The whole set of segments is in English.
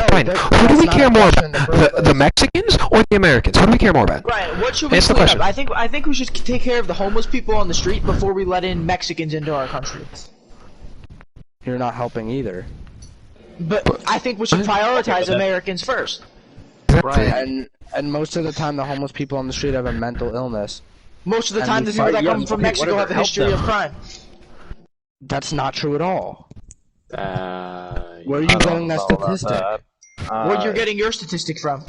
Brian, who do we care more about? The Mexicans or the Americans? Who do we care more about? Brian, what should we clean up? I think we should take care of the homeless people on the street before we let in Mexicans into our country. You're not helping either. But I think we should prioritize Americans first. Right, and most of the time the homeless people on the street have a mental illness. Most of the time the people that come from Mexico have a history of crime. That's not true at all. Where are you getting that statistic? Where you're getting your statistic from?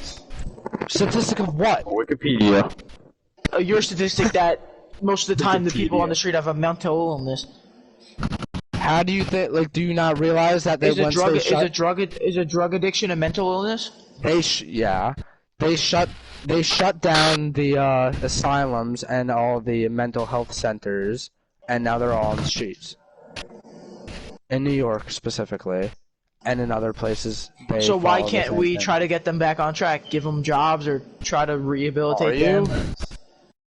Statistic of what? Wikipedia. Your statistic that most of the time the people on the street have a mental illness. How do you think? Like, do you not realize that they is a drug addiction a mental illness? They shut down the asylums and all the mental health centers, and now they're all on the streets. In New York specifically, and in other places. So why can't we try to get them back on track? Give them jobs or try to rehabilitate them?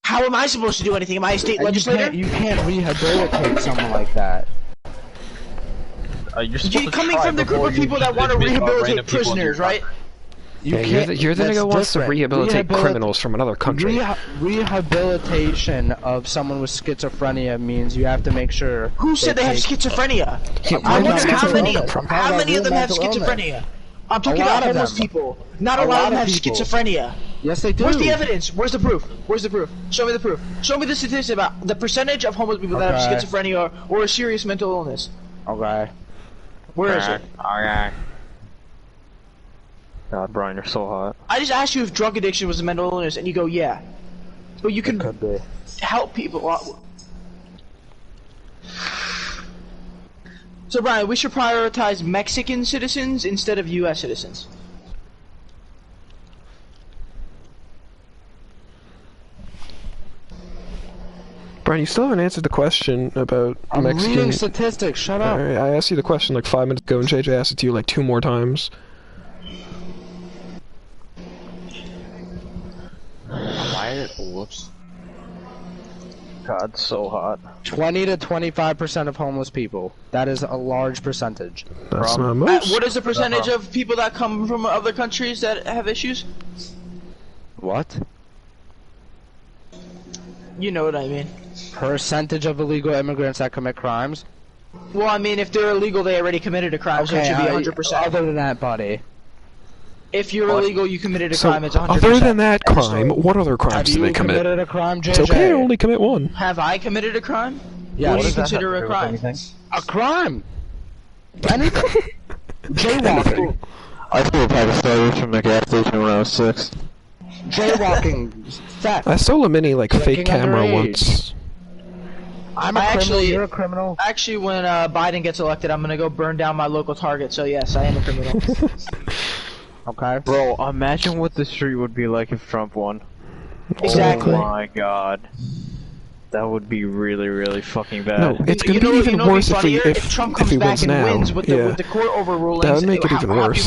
How am I supposed to do anything? Am I a state legislator? You can't rehabilitate someone like that. You're coming from the group of people that want to rehabilitate prisoners, right? You're the nigga who wants to rehabilitate criminals from another country. Rehabilitation of someone with schizophrenia means you have to make sure. Who said they have schizophrenia? I wonder how many of them have schizophrenia? I'm talking about homeless people. Not a lot of them have schizophrenia. Yes, they do. Where's the evidence? Where's the proof? Where's the proof? Show me the proof. Show me the statistics about the percentage of homeless people that have schizophrenia or a serious mental illness. Okay. Where is it? Okay. God, Brian, you're so hot. I just asked you if drug addiction was a mental illness, and you go, yeah. But you can help people. So, Brian, we should prioritize Mexican citizens instead of U.S. citizens. Brian, you still haven't answered the question about Mexican... I'm reading statistics, shut up. Right, I asked you the question like 5 minutes ago, and JJ asked it to you like 2 more times. Whoops. God, so hot. 20 to 25% of homeless people. That is a large percentage. That's not most. What is the percentage of people that come from other countries that have issues? What? You know what I mean. Percentage of illegal immigrants that commit crimes? Well, I mean, if they're illegal, they already committed a crime, so it should be 100%. Other than that, buddy. If you're illegal, you committed a crime, it's 100%. Other than that crime, what other crimes do they commit? Have you committed a crime, JJ? It's okay to only commit one. Have I committed a crime? Yeah, what do you consider a crime? A crime? Anything? Jaywalking. I stole a pack of starters from the gas station when I was 6. Jaywalking. Theft. I stole a mini, like, fake camera once. I'm a criminal, you're a criminal. Actually, when Biden gets elected, I'm gonna go burn down my local Target, so yes, I am a criminal. Okay. Bro, imagine what the street would be like if Trump won. Exactly. Oh my god. That would be really, really fucking bad. No, it's gonna be even worse if Trump comes back and wins with the court overrulings. That would make it even worse.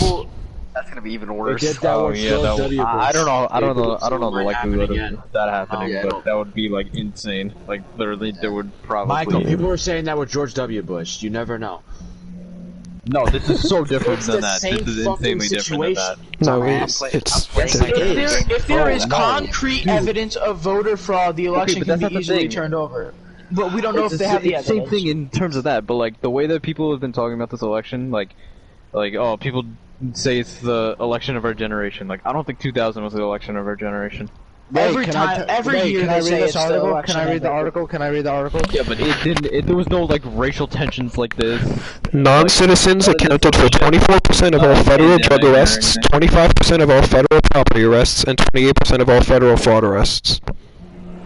That's gonna be even worse. Oh yeah, I don't know the likelihood of that happening, but that would be like insane. Like literally, there would probably. Michael, people were saying that with George W. Bush. You never know. No, this is so different than that. This is insanely different than that. No, if there is concrete evidence of voter fraud, the election can be easily turned over. But we don't know if they have the evidence. Same thing in terms of that, but like the way that people have been talking about this election, like oh, people say it's the election of our generation. Like I don't think 2000 was the election of our generation. Every year they say it's the election. Can I read the article? Can I read the article? Yeah, but it didn't. There was no like racial tensions like this. Non-citizens accounted for 24% of all federal drug arrests, 25% of all federal property arrests, and 28% of all federal fraud arrests.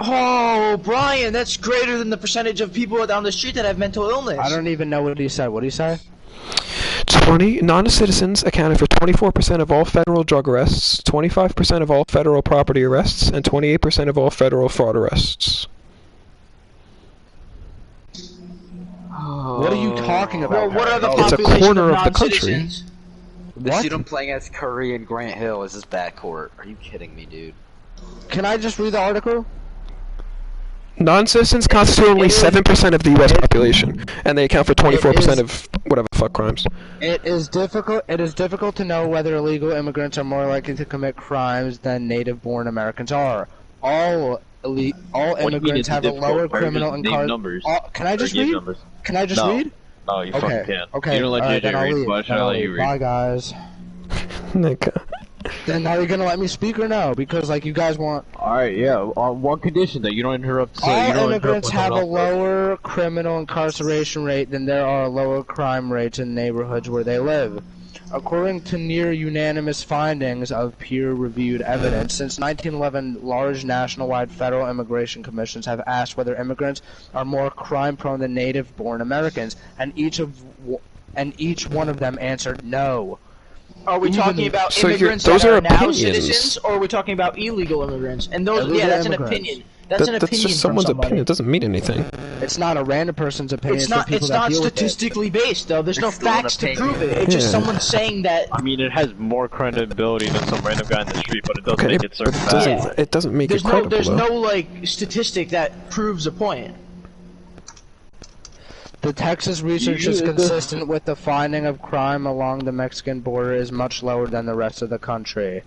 Oh, Brian, that's greater than the percentage of people down the street that have mental illness. I don't even know what he said. What did he say? 20 non-citizens accounted for 24% of all federal drug arrests, 25% of all federal property arrests, and 28% of all federal fraud arrests. What are you talking about? Well, what are the It's a corner of the country. This dude I'm playing as Curry and Grant Hill is his backcourt. Are you kidding me, dude? Can I just read the article? Non-citizens constitute only 7% of the U.S. population, and they account for 24% of whatever the fuck crimes. It is difficult to know whether illegal immigrants are more likely to commit crimes than native-born Americans are. All immigrants have a lower criminal incarceration. Can I just read? Numbers. Can I just read? Oh, you fucking can't. Okay. You don't let JJ read. Why should I let you read? Bye, guys. Then are you gonna let me speak or no? Because like you guys want. Alright, yeah. On one condition that you don't interrupt. All immigrants have a lower criminal incarceration rate than there are lower crime rates in neighborhoods where they live. According to near-unanimous findings of peer-reviewed evidence, since 1911, large nationwide federal immigration commissions have asked whether immigrants are more crime-prone than native-born Americans, and each one of them answered no. Are we talking about immigrants that are now citizens, or are we talking about illegal immigrants? And those, yeah, that's an opinion. That's just someone's opinion. It doesn't mean anything. It's not a random person's opinion. It's not statistically based, though. There's no facts to prove it. It's just someone saying that. I mean, it has more credibility than some random guy in the street, but it doesn't make it certain facts. It doesn't make it credible. There's no like statistic that proves a point. The Texas research is consistent with the finding of crime along the Mexican border is much lower than the rest of the country.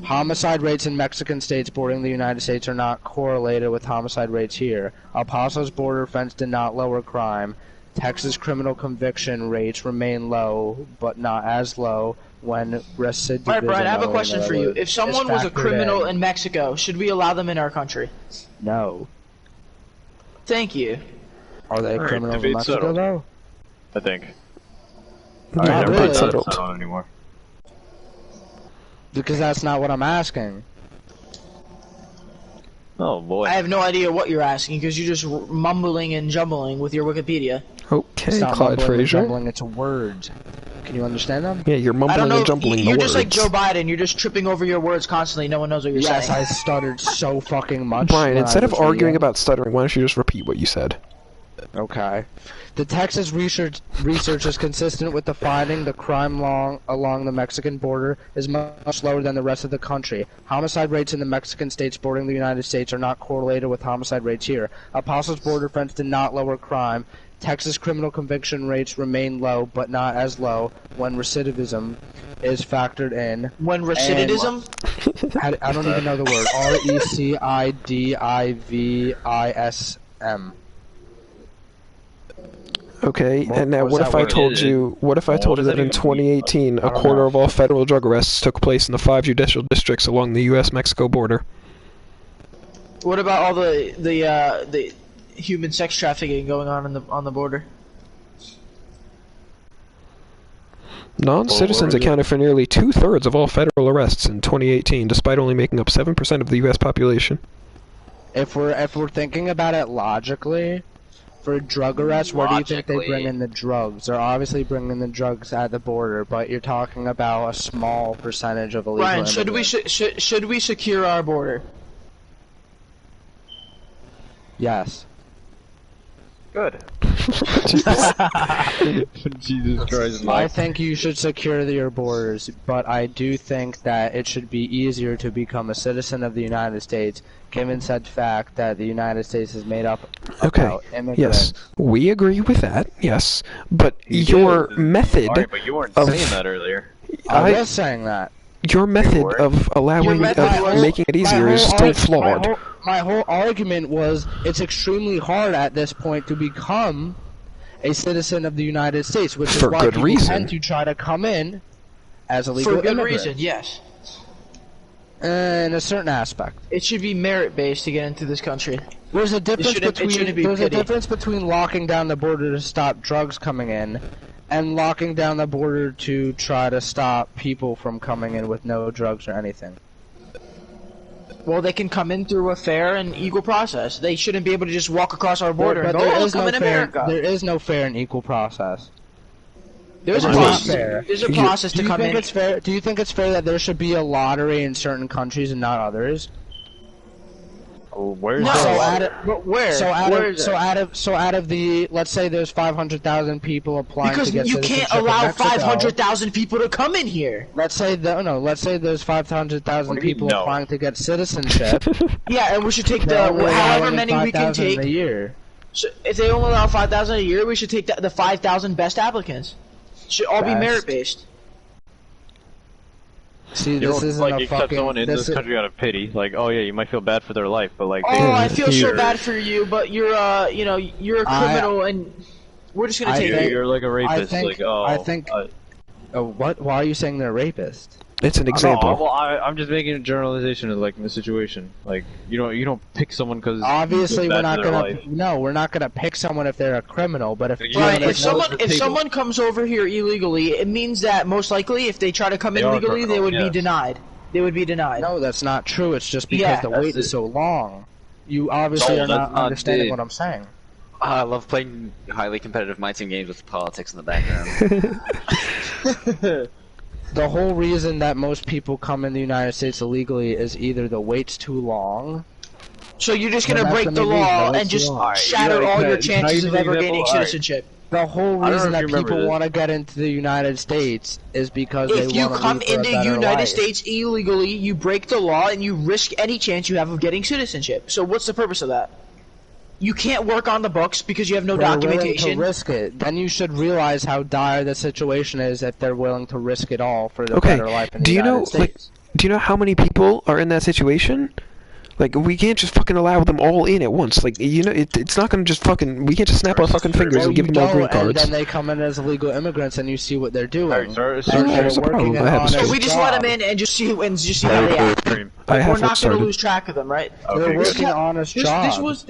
Homicide rates in Mexican states bordering the United States are not correlated with homicide rates here. El Paso's border fence did not lower crime. Texas criminal conviction rates remain low, but not as low when recidivism. Alright, Brian, I have a question for you. If someone was a criminal in Mexico, should we allow them in our country? No. Thank you. Are they criminals in Mexico, though? I think. Not really. Settled anymore. Because that's not what I'm asking. Oh boy. I have no idea what you're asking because you're just mumbling and jumbling with your Wikipedia. Okay, Clyde Frazier. Jumbling, it's words. Can you understand them? Yeah, you're mumbling and jumbling the words. You're just like Joe Biden. You're just tripping over your words constantly. No one knows what you're saying. Yes, I stuttered so fucking much. Brian, instead of arguing about stuttering, why don't you just repeat what you said? Okay. The Texas research is consistent with the finding the crime along the Mexican border is much lower than the rest of the country. Homicide rates in the Mexican states bordering the United States are not correlated with homicide rates here. Apostles border fence did not lower crime. Texas criminal conviction rates remain low, but not as low when recidivism is factored in. When recidivism? I don't even know the word. R-E-C-I-D-I-V-I-S-M. Okay, and now what if I told you that in 2018 a quarter of all federal drug arrests took place in the 5 judicial districts along the U.S.-Mexico border? What about all the human sex trafficking going on the border? Non-citizens accounted for nearly 2/3 of all federal arrests in 2018, despite only making up 7% of the U.S. population. If we're thinking about it logically, for drug arrests, where do you think they bring in the drugs? They're obviously bringing the drugs at the border, but you're talking about a small percentage of illegal immigrants. Brian, should we secure our border? Yes. Good. Jesus Christ. I think you should secure your borders, but I do think that it should be easier to become a citizen of the United States, given said fact that the United States is made up about immigrants. Yes, we agree with that, yes, but your method but you weren't saying that earlier. I was saying that. Your method of making it easier is still flawed. My whole argument was it's extremely hard at this point to become a citizen of the United States, which is why people tend to try to come in as illegal immigrants. For good reason, yes. In a certain aspect. It should be merit-based to get into this country. There's a difference between locking down the border to stop drugs coming in and locking down the border to try to stop people from coming in with no drugs or anything. Well, they can come in through a fair and equal process. They shouldn't be able to just walk across our border and go, oh, come in America. There is no fair and equal process. There's a process. There's a process to come in. Do you think it's fair that there should be a lottery in certain countries and not others? Where's No. that? But where? So out of the, let's say there's 500,000 people applying Because to get you citizenship can't allow in Mexico. 500,000 people to come in here. Let's say let's say there's 500,000 What do you people mean, no? applying to get citizenship. Yeah, and we should take They're only however allowing many we can 5,000 take. a year. So if they only allow 5,000 a year, we should take the 5,000 best applicants. Should all be Best. merit based. See, You this don't isn't like a accept fucking. someone in this country out of pity. Like, oh yeah, you might feel bad for their life, but like, Oh, I feel so you're- bad for you, but you're you're a criminal, and we're just gonna take You're, it. you're like a rapist. I think. like, oh, I think. What? Why are you saying they're rapists? It's an No, example. well, I'm just making a generalization of like the situation. Like, you don't pick someone because Obviously, we're not gonna pick someone if they're a criminal. But if Right, Brian, Yeah, if someone the if table. someone comes over here illegally, it means that most likely, if they try to come They in are legally, they criminals, would be yes. denied. They would be denied. no, that's not true. It's just because Yeah, the wait that's is so long. You obviously No, are not that's not understanding it. what I'm saying. I love playing highly competitive My Team games with politics in the background. The whole reason that most people come in the United States illegally is either the wait's too long. So you're just Well, gonna that's break the the main reason, law though, and it's just too long. shatter Yeah, all your can I chances use of an ever example? gaining Alright. citizenship. The whole I don't know reason if that you remember people this. want to get into the United States is because they If you want to come leave for a into better United life. States illegally, you break the law and you risk any chance you have of getting citizenship. So what's the purpose of that? You can't work on the books because you have no They're willing documentation. to risk it. Then you should realize how dire the situation is if they're willing to risk it all for the Okay, better life in the do you United know, States. Do you know how many people are in that situation? Like, we can't just fucking allow them all in at once. Like, you know, it's not gonna just fucking. We can't just snap our fucking fingers Well, and give you them all don't, green and cards. then they come in as illegal immigrants, and you see what they're doing. Alright, sir, And sir, they're There's a working problem. an I have a honest story. So we just job. let them in and just see how they act. Dream. I We're have not what gonna started. lose track of them, right? They're Okay, working good. honest This jobs. was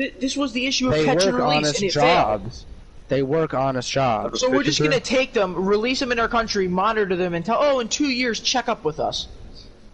the issue of They catch and work release, honest and it failed. jobs. They work honest jobs. So we're just gonna take them, release them in our country, monitor them, and tell, oh, in 2 years, check up with us.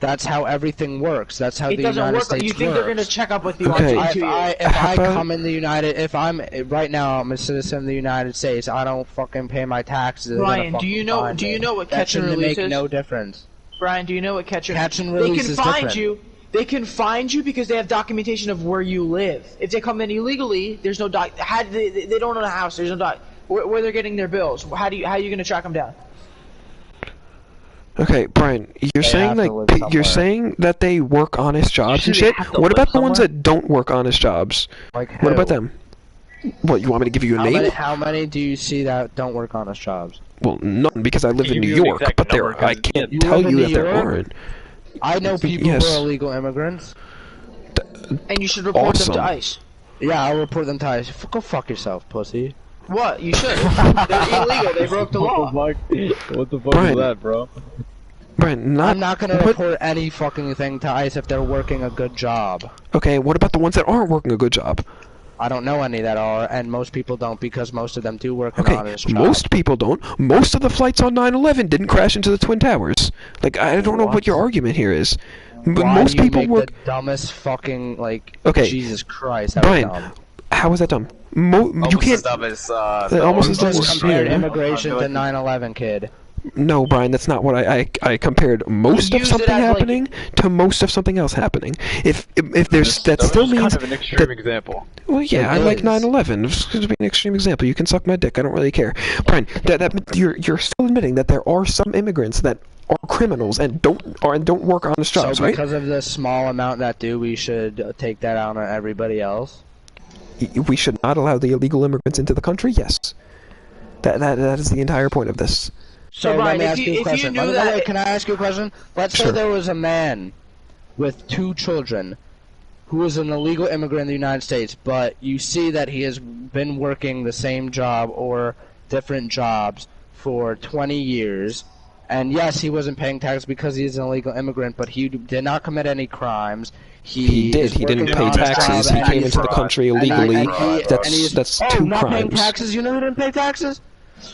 That's how everything works. That's how It the doesn't United work. States You think works. they're gonna check up with you Okay. in 2 years? If How I about- come in the United, if I'm right now, I'm a citizen of the United States. I don't fucking pay my taxes. they're gonna Brian, do fucking you know? fine Do me. you know what That catch and shouldn't release make is? no difference. Brian, do you know what catch and release They can is find different. you. They can find you because they have documentation of where you live. If they come in illegally, there's no doc. How do they don't own a house? There's no doc. Where they're getting their bills? How are you gonna track them down? Okay, Brian, you're saying have to like live you're somewhere. saying that they work honest jobs and Should they shit. have to What live about the ones somewhere? that don't work honest jobs? Like What about who? them? What, you want me to give you a name? How many do you see that don't work honest jobs? Well, none, because I live Can in you New give me York, exact but number, there I 'cause can't you tell live in you New that there York? aren't. I know people Yes. who are illegal immigrants. And you should report them Awesome. to ICE. Yeah, I'll report them to ICE. Go fuck yourself, pussy. What? You should. They're illegal. They broke the law. What the fuck Brian. is that, bro? Brian, not. I'm not gonna what- report any fucking thing to ICE if they're working a good job. Okay, what about the ones that aren't working a good job? I don't know any that are, and most people don't because most of them do work an Okay, honest job. most people don't. Most of the flights on 9/11 didn't crash into the Twin Towers. Like, I don't know what your argument here is. But Why most do you people make work. the dumbest fucking like? Okay. Jesus Christ, that was Brian, dumb. how is that dumb? You Almost can't. as dumb as That almost as dumb Just as compared yeah. immigration to 9/11, kid. No, Brian, that's not what I compared most of used it something as, like- happening to most of something else happening. If there's that was still just means kind of an extreme that, example. well, yeah, I It like is. 9/11. It's going to be an extreme example. You can suck my dick. I don't really care, Brian. You're still admitting that there are some immigrants that are criminals and don't work honest jobs, So right? because of the small amount that do, we should take that out on everybody else. We should not allow the illegal immigrants into the country. Yes, that is the entire point of this. So Brian, let me if ask you- you a if you question. knew Wait, that- can I ask you a question? Let's Sure. say there was a man with 2 children who was an illegal immigrant in the United States, but you see that he has been working the same job or different jobs for 20 years. And yes, he wasn't paying tax because he's an illegal immigrant, but he did not commit any crimes. He did. is He didn't working pay an honest taxes. job, He and came he's- into the country and he- illegally. and he- and he's- That's oh, two not paying crimes. taxes? You know who didn't pay taxes?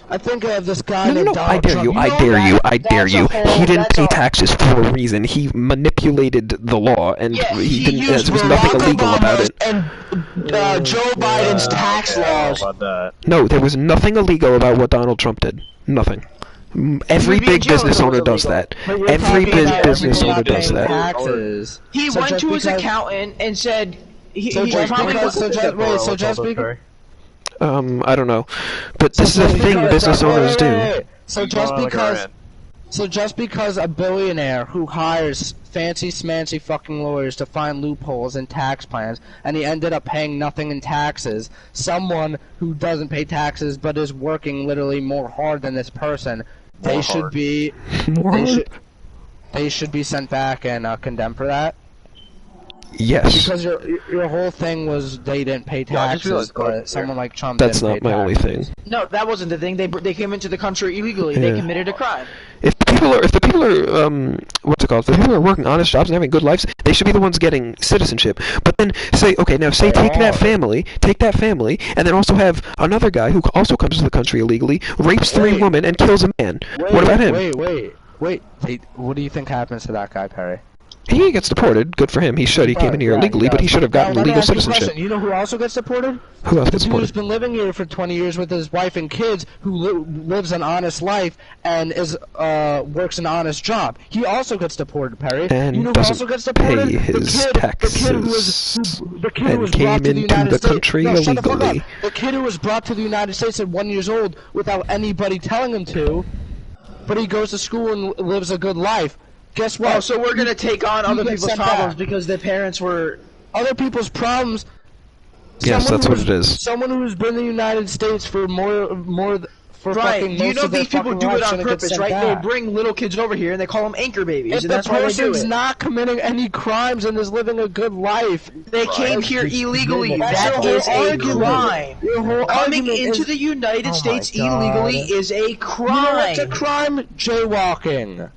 I think of this guy No, named I Donald dare Trump. you, I know dare that? you, I dare That's a you. whole- He didn't that's pay a- taxes for a reason. He manipulated the law, and Yeah, he didn't. used There was nothing Barack illegal about Obama's it. and Joe Biden's tax laws. About that. No, there was nothing illegal about what Donald Trump did. Nothing. Every Maybe in big jail business is owner illegal. does that. But you're Every talking big about business everybody owner does paying that. Taxes. He So went just to his because- accountant and said, So just because, I don't know, but this is a thing business owners do. So just because a billionaire who hires fancy smancy fucking lawyers to find loopholes in tax plans, and he ended up paying nothing in taxes, someone who doesn't pay taxes but is working literally more hard than this person, they should be sent back and condemned for that. Yes. Because your whole thing was they didn't pay taxes, but someone like Trump That's didn't not pay my only taxes. thing. No, that wasn't the thing. They came into the country illegally. Yeah. They committed a crime. If the people are what's it called? If the people are working honest jobs and having good lives, they should be the ones getting citizenship. But then say, okay, now say take that family, and then also have another guy who also comes to the country illegally, rapes 3 women, and kills a man. What about him? Wait. What do you think happens to that guy, Perry? He gets deported. Good for him. He should. He came in here illegally, but he should have gotten legal citizenship. You know who also gets deported? Who else gets The dude who's deported? been living here for 20 years with his wife and kids, who lives an honest life and works an honest job. He also gets deported, Perry. And you know who doesn't also gets deported? pay his taxes. The kid who was came brought to the into United the States. country No, shut the fuck illegally. up. The kid who was brought to the United States at 1 year old without anybody telling him to, but he goes to school and lives a good life. Guess what? Oh, so we're gonna take on other gets people's sent problems back. because their parents were. Other people's problems. Yes, that's what it is. Someone who's been in the United States for more for Right. fucking Do you most know of their these people fucking do life it on shouldn't get purpose, sent right? back. They bring little kids over here and they call them anchor babies, If and that's the why they do person's it. not committing any crimes and is living a good life, They came here illegally. That's That your is whole a argument. crime. Your whole Coming argument into is, the United Oh my States God. illegally is a you know crime. what's a crime? Jaywalking.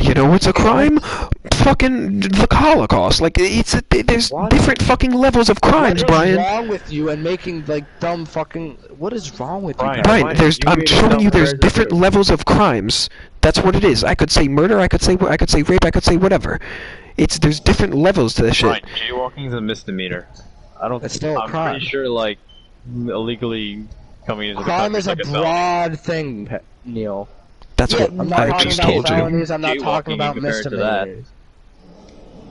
You know what's a crime? Fucking the Holocaust. Like there's different fucking levels of crimes, Brian. What is wrong with you and making like dumb fucking? What is wrong with you? Brian, Perry? Brian, I'm showing you there's different levels of crimes. That's what it is. I could say murder. I could say rape. I could say whatever. There's different levels to this shit. Right, jaywalking is a misdemeanor. I don't. It's still a I'm crime. pretty sure, like, illegally coming into Crime the is a country, like broad thing, Neil. That's what I'm not I talking just about told you. felonies. I'm not talking Jaywalking about compared to that. misdemeanors.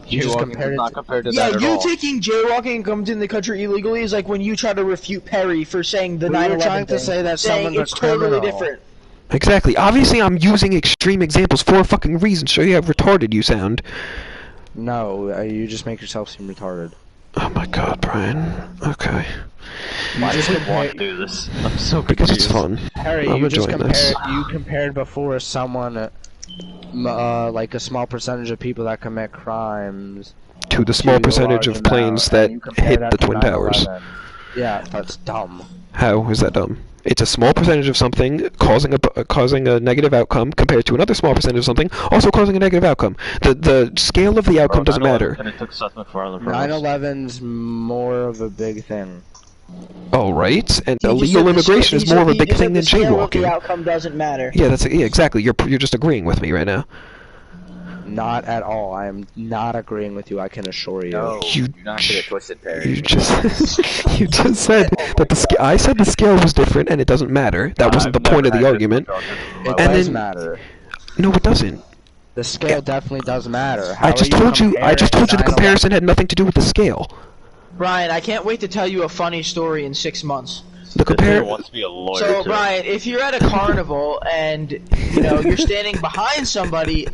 You just Jaywalking compared is it not to- compared to Yeah, that at you all. taking jaywalking and coming to the country illegally is like when you try to refute Perry for saying the We were 9/11 trying to thing, say that saying someone's a it's totally criminal. different. Exactly. Obviously, I'm using extreme examples for a fucking reason. Show you how retarded you sound. No, you just make yourself seem retarded. Oh my God, Brian. Okay. You just Want to do this? I'm so Because confused. it's fun. Harry, I'm you just enjoying this. compared before someone, like a small percentage of people that commit crimes. To the small to a percentage large of planes amount, and you that compare hit that the to Twin Towers. 9/11. Yeah, that's dumb. How is that dumb? It's a small percentage of something causing a negative outcome compared to another small percentage of something also causing a negative outcome. The scale of the outcome doesn't matter. And it took Seth MacFarlane from us. 9/11's more of a big thing. Oh, right. And He just illegal said the immigration scale- is more of a he big just said thing than the scale of jaywalking. The outcome doesn't matter. Yeah, exactly. You're just agreeing with me right now. Not at all. I am not agreeing with you. I can assure you. No, You you're not gonna twist it, Perry. You just you just said that I said the scale was different and it doesn't matter. That wasn't the point of the argument. It And does then- matter. No, it doesn't. The scale definitely does matter. I just told you the comparison had nothing to do with the scale. Brian, I can't wait to tell you a funny story in 6 months. The compare wants to be a lawyer. So, too. Brian, if you're at a carnival and you're standing behind somebody,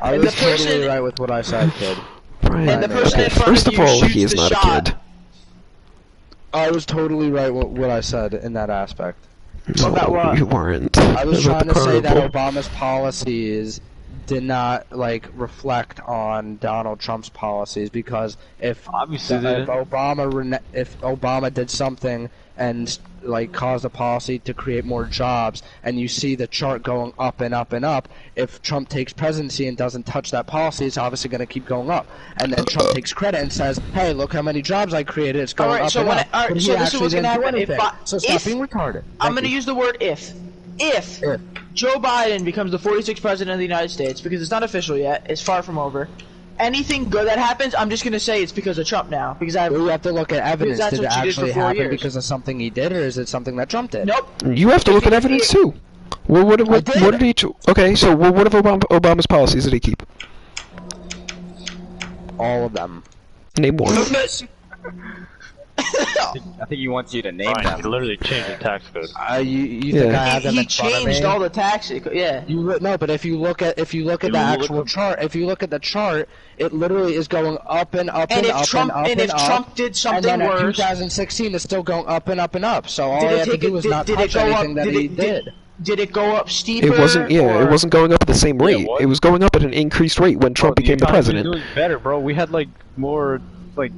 I and was the person- totally right with what I said, kid. Brian, and the person okay, in front first of of you all, shoots he is the not shot. a kid. I was totally right with what I said in that aspect. No, about what? you weren't. I was About trying the to say that carnival. Obama's policies did not reflect on Donald Trump's policies, because if Obviously they if didn't. Obama did something and caused a policy to create more jobs, and you see the chart going up and up and up, if Trump takes presidency and doesn't touch that policy, it's obviously going to keep going up. And then Trump takes credit and says, "Hey, look how many jobs I created. It's going Alright, up so and when up." alright, But he so this is actually what's gonna didn't do happen. If anything. I- So stop if- being retarded. I'm Thank going to you. use the word if. If Joe Biden becomes the 46th president of the United States, because it's not official yet, it's far from over, anything good that happens, I'm just going to say it's because of Trump now. Because I We have to look at evidence. that's Did it what you did for actually 4 happen years. because of something he did, or is it something that Trump did? Nope. You have to look at evidence too. Well, what did he? Okay, so what of Obama's policies did he keep? All of them. Name one. I think he wants you to name Fine, them. he literally changed the tax code. You think I have them He in front of changed me? all the taxes. Yeah. No, but if you look at the actual chart, if you look at the chart, it literally is going up and up and, And if up Trump and up and if up. Trump did And something then in worse, 2016, it's still going up and up and up. So all Did you it have to take do it- is did- not did it touch go up- anything that did he it- did. did it go up steeper? It wasn't. Yeah, or... it wasn't going up at the same rate. what? It was going up at an increased rate when Trump became the president. Doing better, bro. We had like more like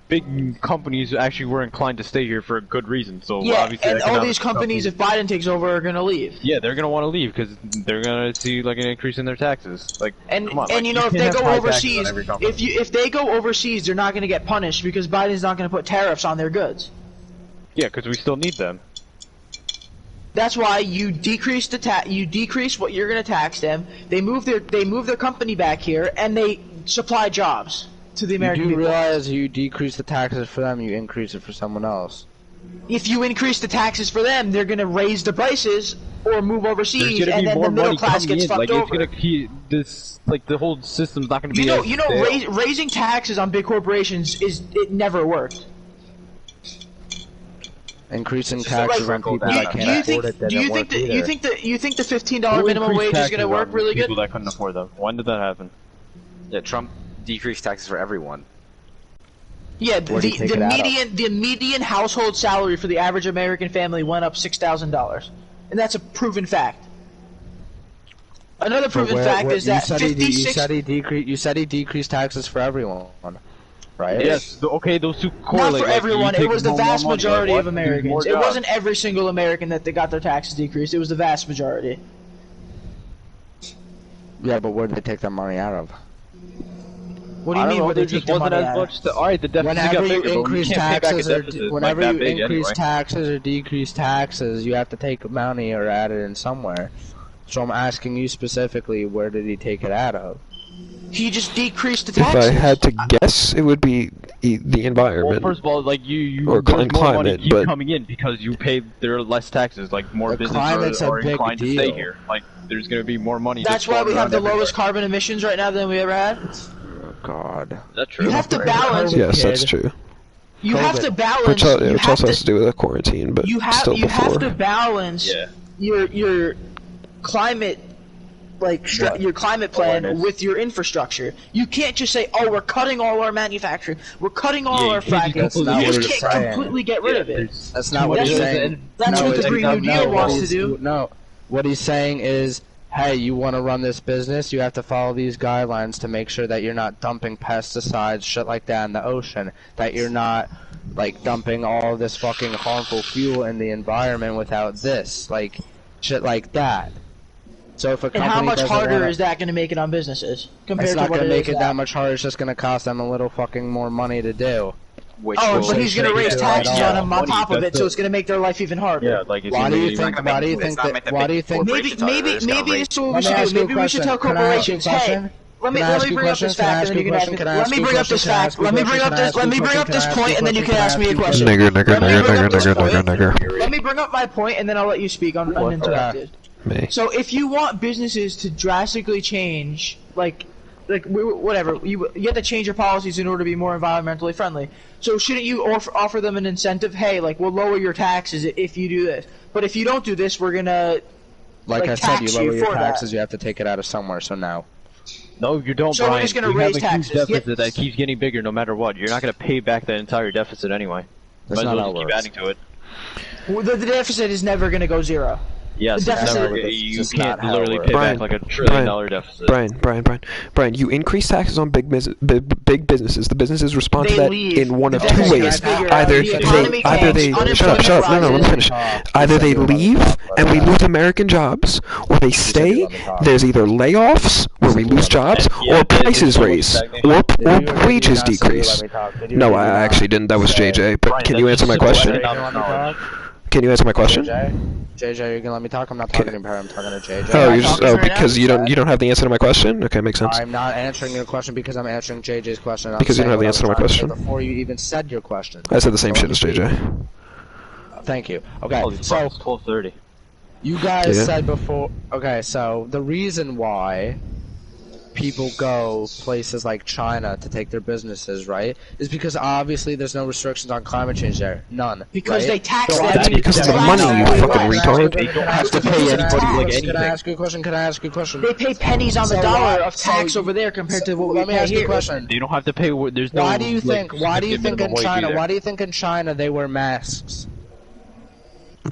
big companies actually were inclined to stay here for a good reason. So Yeah, obviously and all economic these companies, if Biden takes over, are gonna leave. yeah, they're gonna want to leave because they're gonna see like an increase in their taxes. Like, And come on, and like, you know if can't they have go high taxes on overseas, every company. if they go overseas, they're not gonna get punished because Biden's not gonna put tariffs on their goods. yeah, because we still need them. That's why you decrease you decrease what you're gonna tax them. They move their company back here and they supply jobs to the American You do people. realize you decrease the taxes for them, you increase it for someone else. If you increase the taxes for them, they're gonna raise the prices or move There's overseas, gonna and be then more the middle money class coming gets in. fucked Like over. it's gonna this like the whole system's not gonna be. You know, as stale. raising taxes on big corporations it never worked. Increasing just like taxes on people do you- that Do can't you afford think? it Do you didn't think work that? either. You think the $15 Who minimum increased wage is taxes gonna work on really good? People that couldn't afford them. When did that happen? Yeah, Trump decreased taxes for everyone. Yeah, Where'd he take it out of? the median household salary for the average American family went up $6,000, and that's a proven fact. Another proven fact is that you said he decreased taxes for everyone, right? Yes. Okay, those two not correlate. for like, everyone. you It take was the more vast money, majority like, of what? Americans. More It jobs. wasn't every single American that they got their taxes decreased. It was the vast majority. Yeah, but where did they take that money out of? What do you I don't mean? know, Where they there take just the wasn't money as out? much. Alright, the deficit got Whenever bigger, you but increase we can't pay back a taxes deficit like whenever that you big increase anyway. taxes or decrease taxes, you have to take money or add it in somewhere. So I'm asking you specifically, where did he take it out of? He just decreased the If taxes. I had to guess, it would be the Well, environment. first of all, like you Or there's more money climate, keep but- coming in because you pay there are less taxes. Like more The climate's businesses a are big inclined to stay deal. here. Like there's gonna be more money. That's just why we floating have the around lowest everywhere. carbon emissions right now than we ever had. Oh God. That's true. You have to balance. Yes, that's true. You have to balance. Which, you which have also to, has to do with the quarantine, but you have still you before. have to balance Yeah. your climate your climate plan Awareness. with your infrastructure. You can't just say, "Oh, we're cutting all our manufacturing, we're cutting all Yeah, our you can't fracking." just That's not You what just he's can't saying. completely get rid of it. That's not what That's he's what- saying. that's No, what the it's- Green New Deal what wants to he's- do. No, what he's saying is, hey, you want to run this business, you have to follow these guidelines to make sure that you're not dumping pesticides, shit like that in the ocean, that you're not, like, dumping all this fucking harmful fuel in the environment without this, like, shit like that. So if a And company how much doesn't harder wanna, is that going to make it on businesses compared it's to not what going to it make is it now? that much harder, it's just going to cost them a little fucking more money to do. Which Oh, will but he's going to take raise it taxes right on off. them on top of That's it, so the- it's going to make their life even harder. Yeah, like if Why do you it's not think? gonna Why do you make- think it's not that? meant to Why make do you think? corporations harder, it's gonna raise- That's what we Let me should ask do. you a Maybe we should question. tell Can I ask you a corporations, hey, question? let me Can I ask you a bring up this question? Can I fact, ask and then you you a can ask me. question? Can I Let ask me you a bring up this question? Can I fact. ask you a Let me bring question? up this. Can I Let me ask bring you a up this question? point, and then you can Can I ask me a ask you a question. Nigger, nigger, Let me nigger, bring up nigger, this nigger, point. nigger, nigger. Let me bring up my point, and then I'll let you speak uninterrupted. Me. So if you want businesses to drastically change, whatever, you have to change your policies in order to be more environmentally friendly. So shouldn't you offer them an incentive? Hey, like, we'll lower your taxes if you do this. But if you don't do this, we're gonna Like I said, tax you lower you your for that. taxes, you have to take it out of somewhere. So now, No, you don't, So we're Brian. just gonna we raise have a huge taxes. deficit Yes. that keeps getting bigger no matter what. You're not gonna pay back that entire deficit anyway. that's Might not as how well it just works. keep adding to it. the deficit is never gonna go zero. Yes, The it's deficit- never, It's you just can't not how it literally works. pay Brian, back like $1 trillion deficit. Brian, you increase taxes on big businesses. The businesses respond to They that leave. in one of The two deficit ways. is bigger. Either The economy they tanks, shut up, shut up. No, let me unemployment finish. rises. Either they You said you were leave on the top, and we but- lose American jobs, or they you stay. were on the top. There's either layoffs where we lose jobs, Yeah, or there's prices so much raise, stagnation. or Did you or did you wages not say you decrease. let me talk? Did you or No, did you I not actually didn't. That was say- JJ. But Brian, can you that's answer my just simple question? Let economic me knowledge. talk? Can you answer my question? JJ, you're gonna let me talk? I'm not talking to her. I'm talking to JJ. Oh, I you're just talking right because now? you don't have the answer to my question. Okay, makes sense. I'm not answering your question because I'm answering JJ's question. I'm Because you don't saying have the what I answer to my was trying say question. before you even said your question. I said the same So shit as JJ. Thank you. Okay, Holy fuck, so it's 12:30. you guys Yeah. said before. Okay, so the reason why people go places like China to take their businesses, right, is because obviously there's no restrictions on climate change there. None. Because right? they tax So them. That's because of the money, you fucking retard. They don't have to pay anybody like anything. Can I ask you a question? Can I ask you a question? They pay pennies on the So dollar why- of tax so- over there compared to what we Let me pay ask you a here. question. You don't have to pay. There's no. Why do you like, think? Why do you significant think in minimum wage China? either. Why do you think in China they wear masks?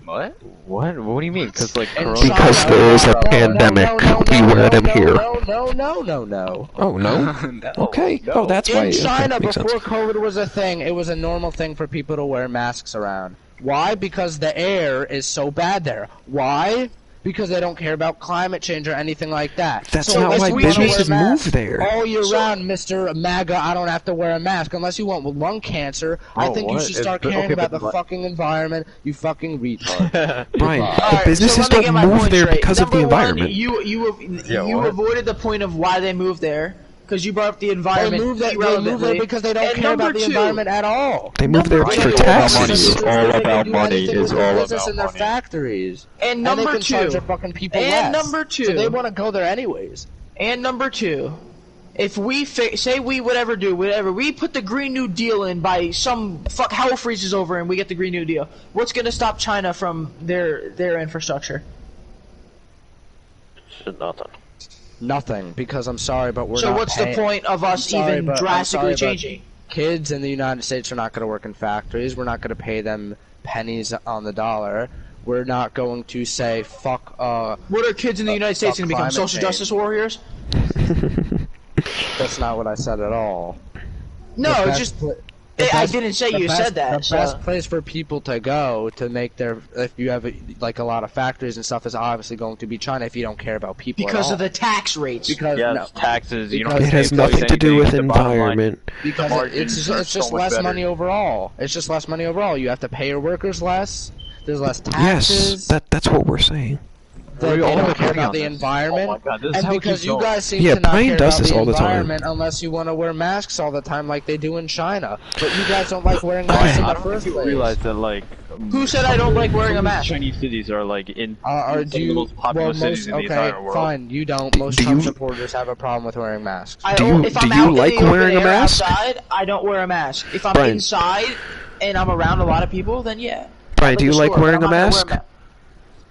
What? What? What do you mean? Because like In corona- Because China- there is a pandemic. We wear them here. No. Oh no. No. Okay. Oh, that's why. In China, okay, makes before sense. COVID was a thing, it was a normal thing for people to wear masks around. Why? Because the air is so bad there. Why? Because they don't care about climate change or anything like that. That's So not unless why we wanna wear businesses masks move there. all year round, Mr. MAGA, I don't have to wear a mask unless you want lung cancer. I Oh, think you what? should start Okay, caring about but the what- fucking environment. You fucking retard. Brian, Alright, the businesses so let me get don't my move point there straight. because of the Number one, environment. You what? avoided the point of why they moved there because you brought up the They environment. move there irrelevantly. because they don't And care about number the two- environment at all. They move there Number for two- taxes. It's all about money. It's all business about in their money. factories. And And number they can charge two, their fucking people and less. number two, So they want to go there anyways. and number two, if we say we whatever we put the Green New Deal in by some hell freezes over and we get the Green New Deal, what's gonna stop China from their infrastructure? Nothing, because I'm sorry, but we're So not what's paying. the point of us I'm sorry, even but- I'm drastically sorry, but- changing? Kids in the United States are not going to work in factories. We're not going to pay them pennies on the dollar. We're not going to say fuck. What are kids in the United States fuck gonna become? climate Social change. justice warriors? That's not what I said at all. No, The it's best just pla- I best- didn't say the you best- said that. The so- best place for people to go to make their, if you have like a lot of factories and stuff, is obviously going to be China if you don't care about people. because at of all. the tax rates. because Yes, no, taxes. You don't Because have It to has pay employees nothing to do anything. with The bottom line- environment. because margins it's are just so much less better. money overall. It's just less money overall. You have to pay your workers less. There's less taxes. Yes, that's what we're saying. They We all don't have care agreed about on the this. environment. Oh my God, this is And how it because keeps you going. guys seem Yeah, to not Brian care does about this the all the time. environment unless you want to wear masks all the time like they do in China. But you guys don't like wearing masks in I the don't first think you place. realize that like. Who said I don't like wearing a some of these mask? Chinese cities are like in Or some do of the you, most popular cities in the okay, entire world. fine, you don't. Most do Trump you- supporters have a problem with wearing masks. I Do don't- you- if do I'm you out in like the open wearing a air mask? Outside, I don't wear a mask. If I'm Brian. inside and I'm around a lot of people, then yeah. Brian, Like do you the like store, but wearing I'm a not gonna wear mask?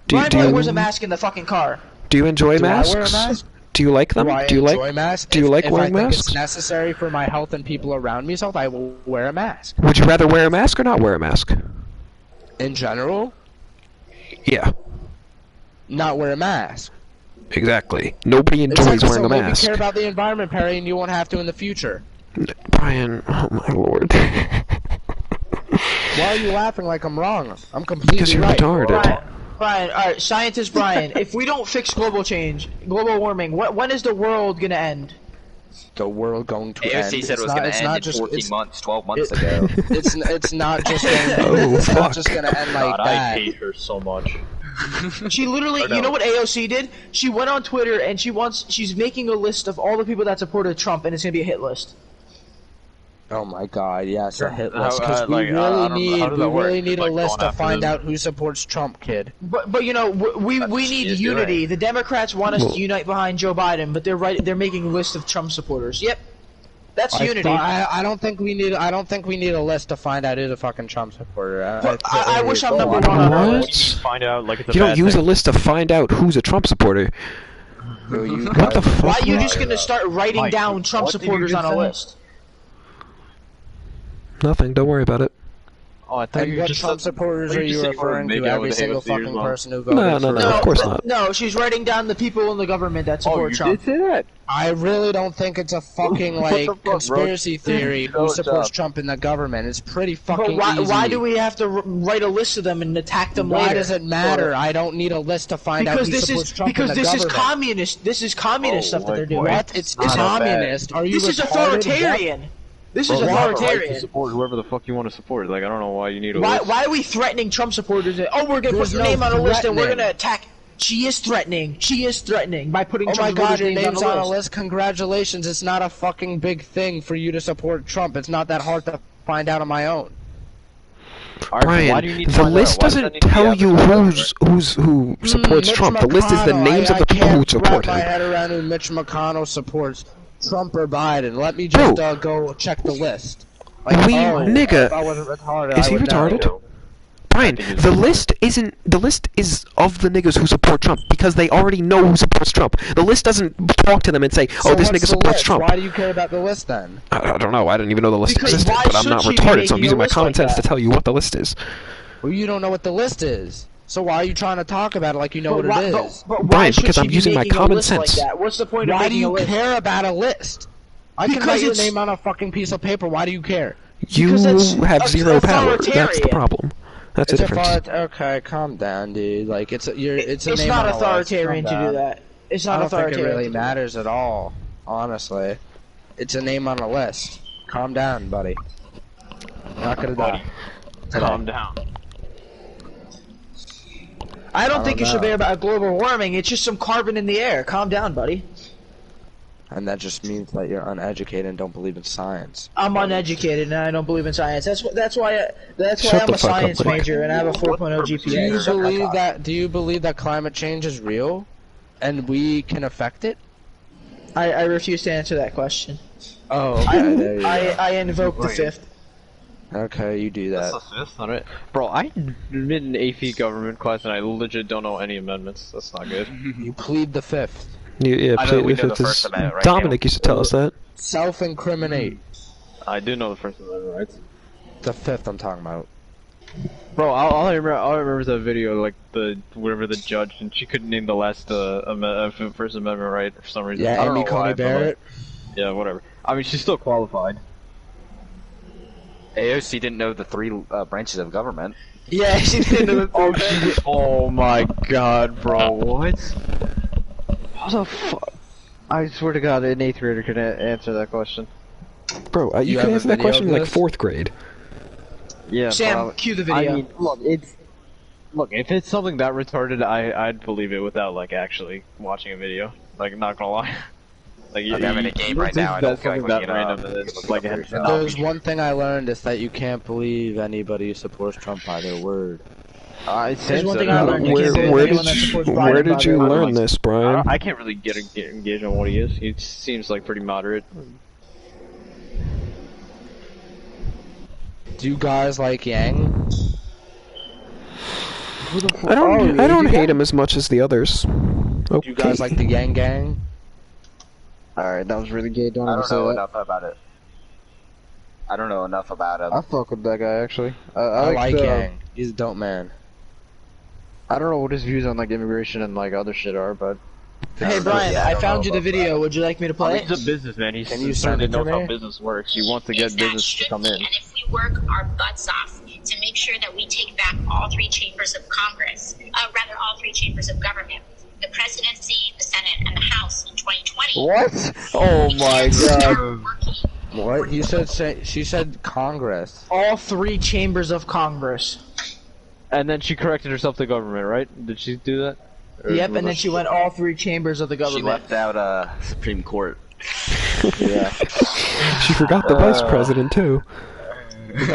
Brian Do Boy you wears a mask in the fucking car. do you enjoy Do I masks? wear a mask? Do you like them? Do I Do you enjoy like? masks? do you like if wearing I think masks? it's necessary for my health and people around me's health, I will wear a mask. Would you rather wear a mask or not wear a mask? In general, Yeah, not wear a mask. exactly. Nobody enjoys Exactly, wearing so a maybe mask. care about the environment, Perry, and you won't have to in the future. Brian, oh my lord. Why are you laughing like I'm wrong? I'm completely Because you're right. retarded. Brian, alright, scientist Brian, if we don't fix global warming, when is the world gonna end? The world going to end. AOC said it was going to end in 14 months, 12 months it- ago. It's not just gonna, Oh, it's fuck. not just gonna end like God, I that. hate her so much. She literally, you know what AOC did? She went on Twitter and she's making a list of all the people that supported Trump, and it's gonna be a hit list. Oh my God, yes, a hit How- list. Because we like, I really don't know, how need does that work? a Like, list going to after find them? out who supports Trump, kid. But you know we she need is unity. doing. The Democrats want us Well- to unite behind Joe Biden, but they're making a list of Trump supporters. Yep, that's unity. I don't think we need. I don't think we need a list to find out who's a fucking Trump supporter. I wish I'm number What? one on our What? list. Find out like it's a You don't bad use thing. a list to find out who's a Trump supporter. What the fuck? Why are you man? just gonna start writing Mike, down Trump what did you supporters just on a say? list? Nothing. Don't worry about it. Oh, I thought And you what just Trump supporters are you referring to? Every single fucking person who voted No, for of course not. No, she's writing down the people in the government that Oh, support you Trump. did say that? I really don't think it's a fucking What the like fuck, bro? conspiracy theory No, who it's supports up. Trump in the government. It's pretty But fucking why, easy. why do we have to write a list of them and attack them Why later? does it matter? I don't need a list to find out Because who this supports is Trump in the this is government. communist. This is communist Oh, stuff that they're like doing. What? It's not communist. Are you This is retarded? authoritarian. This is Well, You have a right to authoritarian. support whoever the fuck you want to support. Like I don't know why you need a Why, list. why are we threatening Trump supporters? Oh, we're gonna There's put your no name on a list and we're threatening. gonna attack. She is threatening. She is threatening by putting Oh my Trump God, supporters' your names name's on a list. Congratulations. It's not a fucking big thing for you to support Trump. It's not that hard to find out on my own. Alright, Brian, why do you need to the find list out? Why does that doesn't need to be tell you advertised? who supports Mitch Trump. The list is the McConnell. names of the people who I support can't wrap my him. head around who Mitch McConnell supports, Trump or Biden. Let me just Bro. go check the list. Nigga, if I wasn't retarded, is I he would retarded? know. Brian, the list is of the niggas who support Trump because they already know who supports Trump. The list doesn't talk to them and say, So "Oh, this what's nigga the supports list? Trump." Why do you care about the list then? I don't know. I didn't even know the list Because existed, why but I'm not should you be retarded, so I'm making a using my list common like sense to that? tell you what the list is. Well, you don't know what the list is. So why are you trying to talk about it like you know what why, it is? but why Brian, should because you I'm be using my making a common list like sense. that? What's the point of Why do making a you list? care about a list? I can Because write your it's- name on a fucking piece of paper. Why do you care? You Because it's have zero power. That's the authoritarian. problem. That's the difference. Okay, calm down, dude. Like it's a It's name not on a list. authoritarian Calm to do down. that. It's I not don't think it authoritarian. really to do that. matters at all, honestly. It's a name on a list. Calm down, buddy. You're not gonna die. Calm down. I don't I think don't you should know. be about global warming. It's just some carbon in the air. Calm down, buddy. And that just means that you're uneducated and don't believe in science. I'm uneducated and I don't believe in science. That's why Shut I'm the a fuck up, science Mike. major and I have a 4.0 Do GPA. you Shut the believe fuck. that? Do you believe that climate change is real, and we can affect it? I refuse to answer that question. Oh, okay. There you go. I invoke the Wait. fifth. Okay, you do that. That's the fifth on it. Bro, I admit an AP government class and I legit don't know any amendments. That's not good. You plead the fifth. Yeah, I know please, we if know the it's First Amendment, right, Dominic used to tell us that. Self-incriminate. I do know the First Amendment rights. The fifth I'm talking about. Bro, all I remember is that video, like whatever the judge, and she couldn't name the last First Amendment right for some reason. Yeah, I don't Amy know Coney why, but, like, Barrett. yeah, whatever. I mean, she's still qualified. AOC didn't know the three branches of government. Yeah, she did the Oh my god, bro, what? What the fuck? I swear to god, an 8th grader could answer that question. Bro, you You can have a answer that video question of in like this? 4th grade. Yeah, Sam, bro. cue the video. I mean, look, if it's something that retarded, I'd believe it without like actually watching a video. Like, not gonna lie. Like, Like, I'm in a game right now, I don't that's feel like something that looking it up. random. And it's like, Look it up. There's one thing I learned is that you can't believe anybody who supports Trump by their word. There's one thing I learned. You Where, can't believe where anyone did that you, supports where Biden did by you their learn words. this, Brian? I can't really get engaged on what he is. He seems like pretty moderate. Do you guys like Yang? I don't, Oh, I don't you hate got- him as much as the others. Okay. Do you guys like the Yang Gang? Alright, that was really gay. Don't I ever don't say know that. enough about it. I don't know enough about him. I fuck with that guy actually. I like the- Yang. He's a dope man. I don't know what his views on like immigration and like other shit are, but Hey Brian, Yeah, I I don't found know you the about video. Would you like me to play he's it? a businessman. He Can you certainly send it to knows how me? business works. He wants to get is that business to should come we, in. and if we work our butts off to make sure that we take back all three chambers of Congress, rather all three chambers of government, the presidency, the Senate, and the House in 2020. What? Oh my god. What? You said she said Congress. All three chambers of Congress. And then she corrected herself to government, right? Did she do that? Or Yep, was and then it- she went all three chambers of the She government. left out Supreme Court. Yeah. She forgot the vice president too. You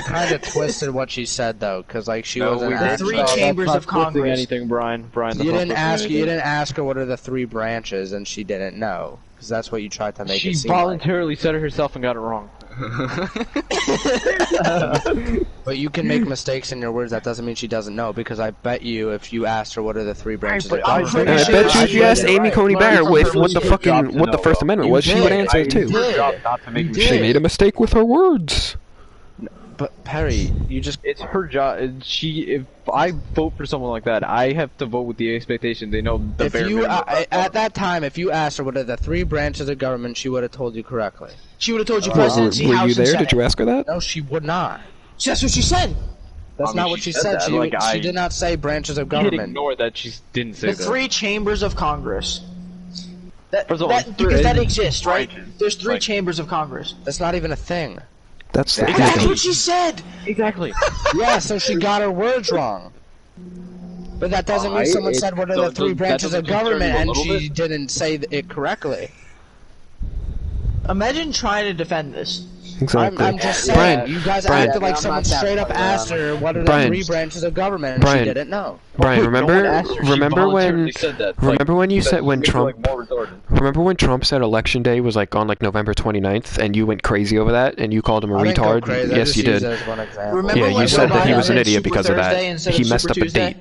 kind of twisted what she said though, because like she No, wasn't we The actually. three That's chambers not of twisting Congress. anything, Brian. Brian, You that's not didn't twisting ask. You anything. didn't ask her what are the three branches, and she didn't know, because that's what you tried to make She it seem like. voluntarily said it herself and got it wrong. But you can make mistakes in your words. That doesn't mean she doesn't know, because I bet you if you asked her what are the three branches but of I'm government, And I Pretty bet sure you if she you asked did it Amy right. Coney Barrett with what the Your job fucking to what the know, First though. Amendment You was, she would did. answer it You too. did. Not to make You She did. made a mistake with her words. But Perry, you just It's her job. If I vote for someone like that, I have to vote with the expectation they know the if bare you minimum. at that time, if you asked her what are the three branches of government, she would have told you correctly. She would have told you Were, presidency, were House, you there? and Senate. Did you ask her that? No, she would not. That's what she said. That's I mean, not what she she said said. that, She did not say branches of Can't government. ignore that she didn't say The that. three chambers of Congress. That, First of all, that because that there is exists, right? branches. There's three Like- chambers of Congress. That's not even a thing. That's the That's thing. what she said. Exactly. Yeah, so she got her words wrong. But that doesn't mean Alright, someone it- said what are so the it three does- that branches of doesn't concern government you a and little she bit? didn't say it correctly. Imagine trying to defend this. Exactly. I'm just saying, Brian, you guys Brian. acted like I'm someone not that straight up far asked down. her what are the Brian. 3 branches of government, and Brian. she didn't know. Brian, No one remember asked her. She remember when voluntarily said that. remember when you that said when makes it, Trump like, more retarded. remember when Trump said election day was like on like November 29th and you went crazy over that and you called him a I didn't go retard? crazy, I Yes, just you used did. it as one example. Remember Yeah, when you said Joe that he Biden was an did idiot Super because of that. Thursday instead He of messed Super up a Tuesday? date.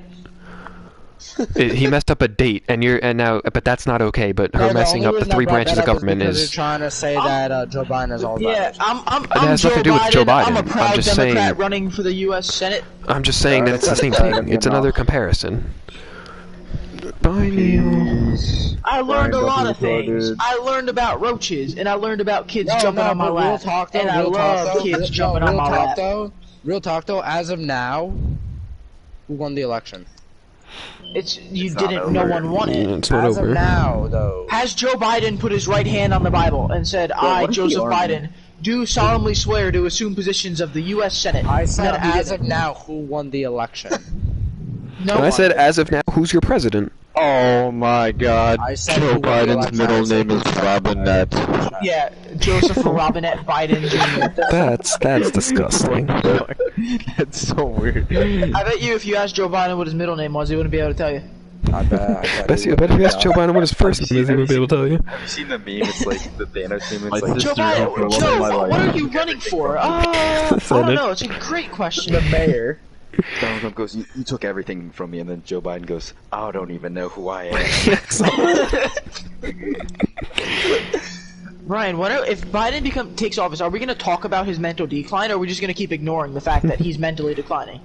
He messed up a date, and now, but that's not okay. But her No, messing up the 3 branches of government because is. you're trying to say that Joe Biden is all about Yeah, it. I'm has Joe nothing to do with Biden. Joe I'm a Biden. proud I'm just Democrat saying- running for the U.S. Senate. I'm just saying that it's the same thing. It's another comparison. Bye, Neil. I learned a Brian, lot don't of be things. retarded. I learned about roaches, and I learned about kids No, jumping no, on my but real lap. talk though, And I real love talk though, kids jumping on real my talk lap. though, real talk though, as of now, who won the election? You not didn't. No over. one won it. It's not As over. of now, though. Has Joe Biden put his right hand on the Bible and said, "I, what if the Joseph army- Biden, do solemnly swear to assume positions of the U.S. Senate"? I said No, he as of didn't. now, who won the election? No And I one. said, as of now, who's your president? Oh my God. I said Joe who won the Biden's election. middle I said name is who- Robinette. Yeah, Joseph Robinette Biden Jr. That's disgusting. That's so weird. I bet you if you asked Joe Biden what his middle name was, he wouldn't be able to tell you. I bet. I bet if you asked Joe Biden what his first name is, he would be able to tell you. Have you seen the meme? It's like the Thanos meme. My It's like, sister Joe helped the Biden, love Joe, of my what life. are you running for? I don't Senate. know. It's a great question. mayor. Donald Trump goes, you took everything from me, and then Joe Biden goes, I don't even know who I am. Ryan, if Biden takes office, are we going to talk about his mental decline, or are we just going to keep ignoring the fact that he's mentally declining?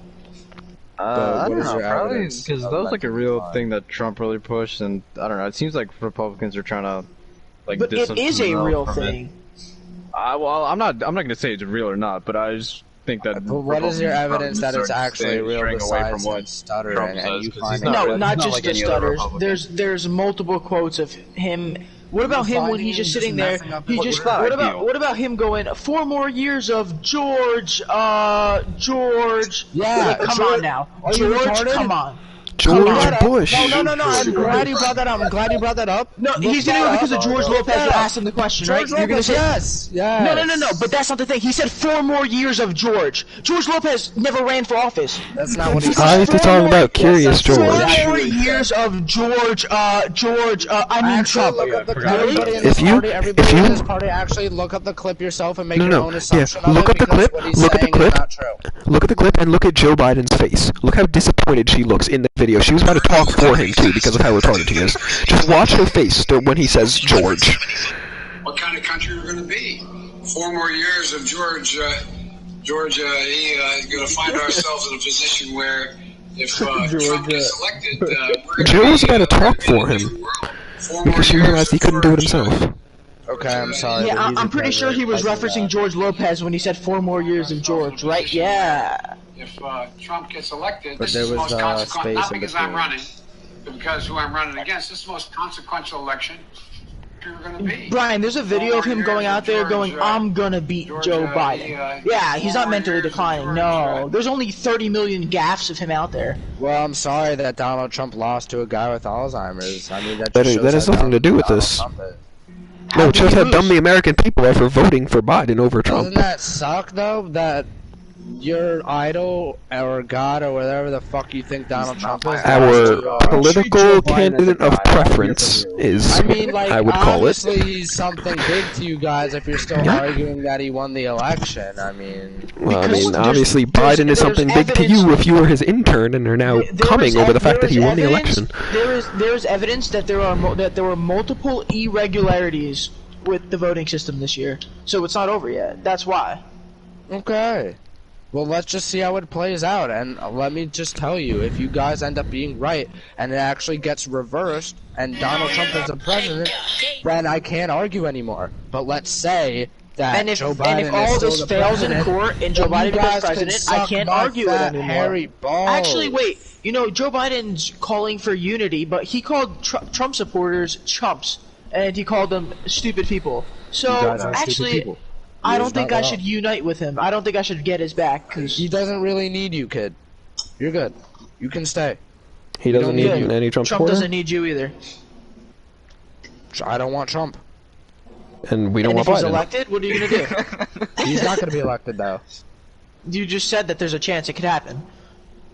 I what don't is know, your probably evidence because of that was like a mental real decline? thing that Trump really pushed, and I don't know. It seems like Republicans are trying to like. But it distance is a themselves real from it. thing. Well, I'm not gonna say it's real or not, but I just think that. But what is your Republicans evidence that it's are actually staying real straying away besides from what him stuttering Trump and says, you 'cause he's finding not No, really- not he's just like the any other stutters. Republican. There's multiple quotes of him. What about him when he's just sitting there? He just. not What ideal. about him going 4 more years of George? George. Yeah, Like, come George- on now, are you George. retarded? Come on. George Shut up. Bush. No. I'm glad you brought that up. I'm glad you brought that up. No, Look he's gonna do that it because up. of George Lopez Yeah. that asked him the question, George right? You're gonna Lopez, say yes. No. But that's not the thing. He said 4 more years of George. George Lopez never ran for office. That's not what he I said. used to talk about Curious Four George. more years of George. I mean Actually, Trump. look up the forgot everybody in If this you- party. Everybody if you- in this party actually look up the clip yourself and make No, your no, own yeah, assumption of look it up the because clip, what he's look at the saying is clip. not true. Look at the clip and look at Joe Biden's face. Look how disappointed she looks in the video. She was about to talk for him too because of how retarded he is. Just watch her face when he says George. What kind of country we're going to be? 4 more years of George. George, is going to find ourselves in a position where if Trump gets elected, we're going to Joe was about to talk for him because she realized he couldn't do it himself. Okay, I'm sorry. Yeah, but he's I'm pretty a sure he was president. referencing George Lopez when he said 4 more years of George, right? Yeah. If Trump gets elected, But this there is the was, most consequential. space Not in because I'm between. running, but because who I'm running against. This is the most consequential election we're going to be. Brian, there's a video of him going out there going, "I'm gonna beat Joe Biden." Yeah, he's not mentally declining. No, there's only 30 million gaffes of him out there. Well, I'm sorry that Donald Trump lost to a guy with Alzheimer's. I mean, that That just is- shows that has how nothing to do with Donald this. Trump is. No, it did shows he how lose? dumb the American people are for voting for Biden over Trump. Doesn't that suck though? That your idol or God or whatever the fuck you think Donald Trump is. Our political candidate of preference is, I mean, like, I would call it. obviously he's something big to you guys if you're still Yeah. arguing that he won the election. I mean, Well, I Because mean, there's- obviously there's- Biden is there's something big to you evidence- if you were his intern and are now coming over the fact that he won the election. There is evidence that there were multiple irregularities with the voting system this year, so it's not over yet. That's why. okay. Well, let's just see how it plays out, and let me just tell you, if you guys end up being right, and it actually gets reversed, and Donald Trump is the president, then I can't argue anymore. But let's say that And if Joe Biden and if all is this still the fails in president, court and Joe then Biden you becomes guys can president, I suck can't my argue it fat, anymore. hairy balls. Actually, wait. You know, Joe Biden's calling for unity, but he called Trump supporters chumps, and he called them stupid people. So You guys are stupid actually, people. I He don't is think not I wrong. should unite with him. I don't think I should get his back because He doesn't really need you, kid. You're good. You can stay. He doesn't don't need need you. any Trump Trump supporter, doesn't need you either. I don't want Trump. and we don't And if want he's Biden. elected, what are you gonna do? He's not gonna be elected though. You just said that there's a chance it could happen.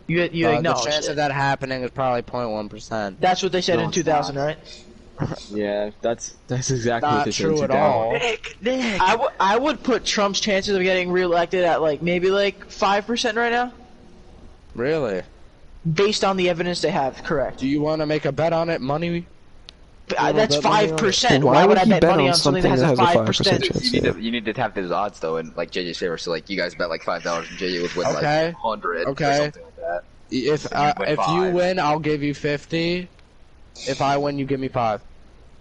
You The acknowledged chance it. of that happening is probably 0.1%. That's what they said No, in it's 2000, not. right? Yeah, that's exactly Not what they said. true in at 2000. all. Nick. I would put Trump's chances of getting reelected at like maybe like 5% right now, Really? based on the evidence they have. Correct. Do you want to make a bet on it? Money? That's bet money on it? 5%. Why Why would would I he bet bet money on on something that has something a that has a 5% 5% chance? You need to have those odds though, in like JJ's favor. So like you guys bet like $5 and JJ would win Okay. like 100 Okay. or something like that. If And you'd win if you 5. win, I'll give you 50. If I win, you give me 5.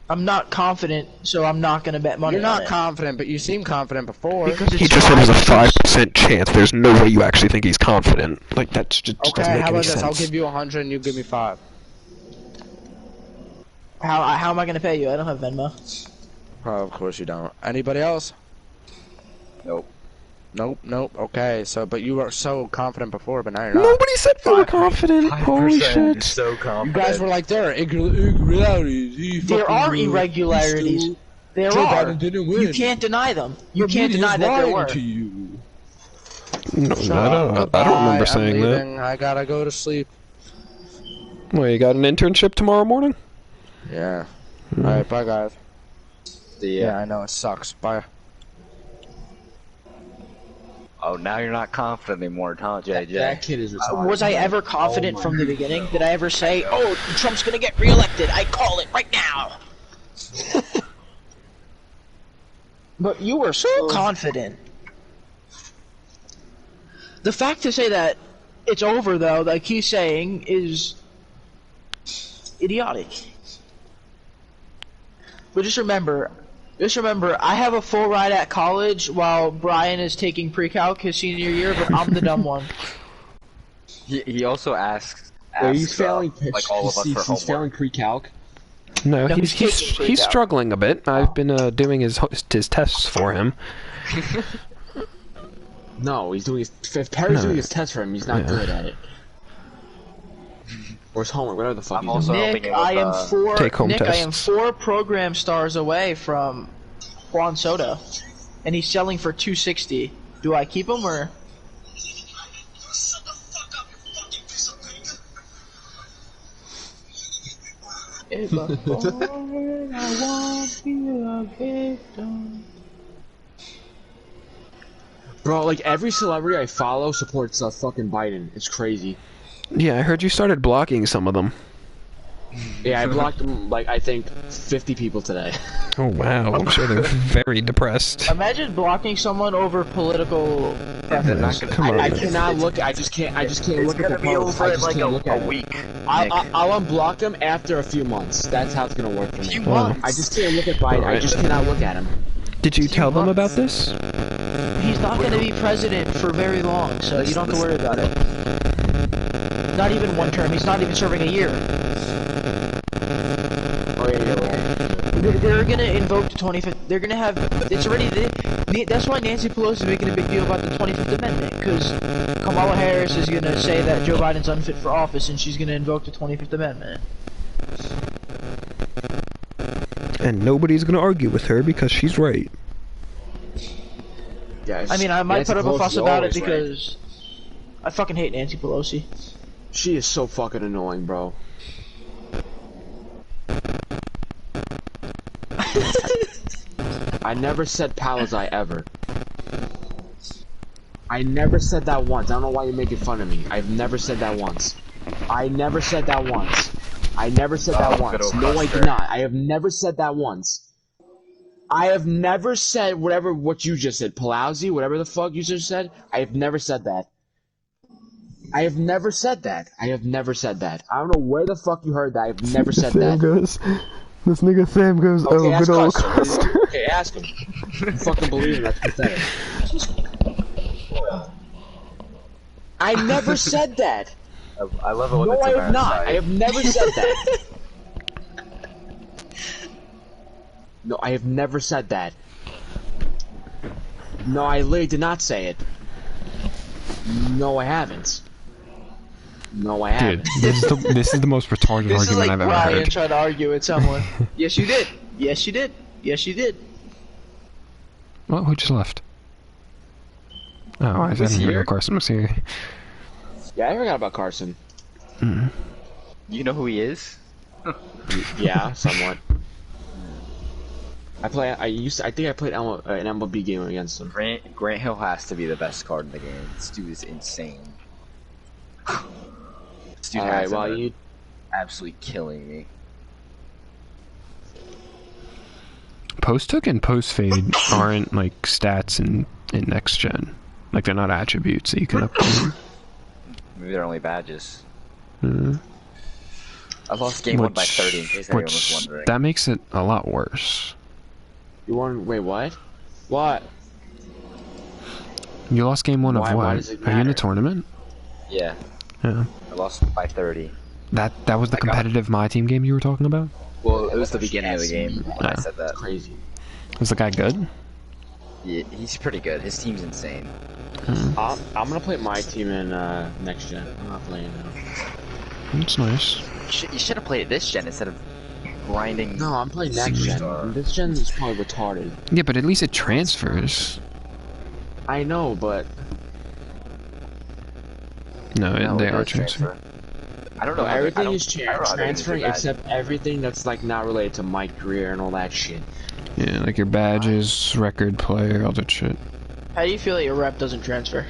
I'm not confident, so I'm not gonna bet money. You're not on it. confident, but you seem confident before. Because He it's just said there's a 5%. 5% chance. There's no way you actually think he's confident. Like, that's just Okay, doesn't make how any about this? sense. I'll give you 100 and you give me 5. How am I gonna pay you? I don't have Venmo. Oh, of course you don't. Anybody else? Nope. Nope. Okay, so but you were so confident before, but now you're not. Nobody said they were confident. Holy shit. So confident. You guys were like, there are irregularities. There are irregularities. There Joe are. Biden didn't win. You can't deny them. You The can't media's deny that there lying were. to you. No, Shut I up. don't Bye, remember I'm saying that. leaving. I gotta go to sleep. Well, you got an internship tomorrow morning? Yeah. Alright, bye guys. Yeah. Yeah, I know, it sucks. Bye. Oh, now you're not confident anymore, huh, JJ? That kid is retarded. Was I ever confident from the beginning? Did I ever say, "Oh, Trump's gonna get reelected"? I call it right now. But you were so confident. The fact to say that it's over, though, like he's saying, is idiotic. But just remember, I have a full ride at college while Brian is taking pre-calc his senior year, but I'm the dumb one. He also asks he's failing. like all of us for He's homework. failing pre-calc. No, No, he's he's taking he's freak out. struggling a bit. I've been doing his tests for him. No, he's doing his. If Perry's No. doing his test for him, he's not Yeah. good at it. Or his homework, whatever the fuck I'm he's also doing. helping Nick, him with, I am four. take-home Nick, I am tests. 4 program stars away from Juan Soto, and he's selling for $260. Do I keep him or? If I fall, I won't be a victim. Bro, like every celebrity I follow supports fucking Biden. It's crazy. Yeah, I heard you started blocking some of them. Yeah, I blocked like I think 50 people today. Oh wow, I'm sure they're very depressed. Imagine blocking someone over political preference. Come on. I cannot look. I just can't look at the post. I just can't look at it. week. I'll unblock him after a few months. That's how it's gonna work for me. Wow. I just can't look at Biden. I just cannot look at him. Did you tell them about this? He's not going to be president for very long, so you don't have to worry about it. Not even one term. He's not even serving a year. Oh yeah, you're right. They're going to invoke the 25th. They're going to have. It's already. That's why Nancy Pelosi is making a big deal about the 25th Amendment, because Kamala Harris is going to say that Joe Biden's unfit for office, and she's going to invoke the 25th Amendment. And nobody's gonna argue with her because she's right. Yeah, I mean, I might Nancy put up a fuss Pelosi's about it always right. because I fucking hate Nancy Pelosi. She is so fucking annoying, bro. I never said Palazai ever. I never said that once. I don't know why you're making fun of me. I've never said that once. I never said that once. I never said that once. No, I did not. I have never said that once. I have never said what you just said. Pelosi, whatever the fuck you just said. I have never said that. I have never said that. I have never said that. I don't know where the fuck you heard that. I've never said that. This nigga Sam goes, Okay, oh, ask good old Custer. Custer. Okay, ask him. You fucking believe him, that's pathetic. I never said that. I love it when No, it's I have American not. side. I have never said that. No, I have never said that. No, I literally did not say it. No, I haven't. No, I haven't. Dude, this is the most retarded This is argument like I've ever Brian heard. trying to argue with someone. Yes, you did. Yes, you did. Yes, you did. Well, who just left? Oh, I didn't even know Carson was here. Yeah, I forgot about Carson. Mm. You know who he is? Yeah, somewhat. I think I played an MLB game against him. Grant Hill has to be the best card in the game. This dude is insane. This dude Alright, well, you... absolutely killing me. Post hook and post fade aren't like stats in next gen. Like they're not attributes that you can upgrade. Maybe they're only badges. Mm. I lost game 1 by 30 in case anyone was wondering. That makes it a lot worse. You won? Wait, what? What? You lost game 1 of what? Why does it Are you in matter? a tournament? Yeah. Yeah. I lost by 30. That was the competitive My Team game you were talking about? Well, it was the beginning of the game when I said that. Crazy. Was the guy good? Yeah, he's pretty good. His team's insane. I'm gonna play my team in next gen. I'm not playing now. That's nice. You should have played it this gen instead of grinding. No, I'm playing next gen. This gen is probably retarded. Yeah, but at least it transfers. I know, but No, they are transfer. transferring. I don't know. everything is transferring except everything that's like not related to my career and all that shit. Yeah, like your badges, record player, all that shit. How do you feel that your rep doesn't transfer?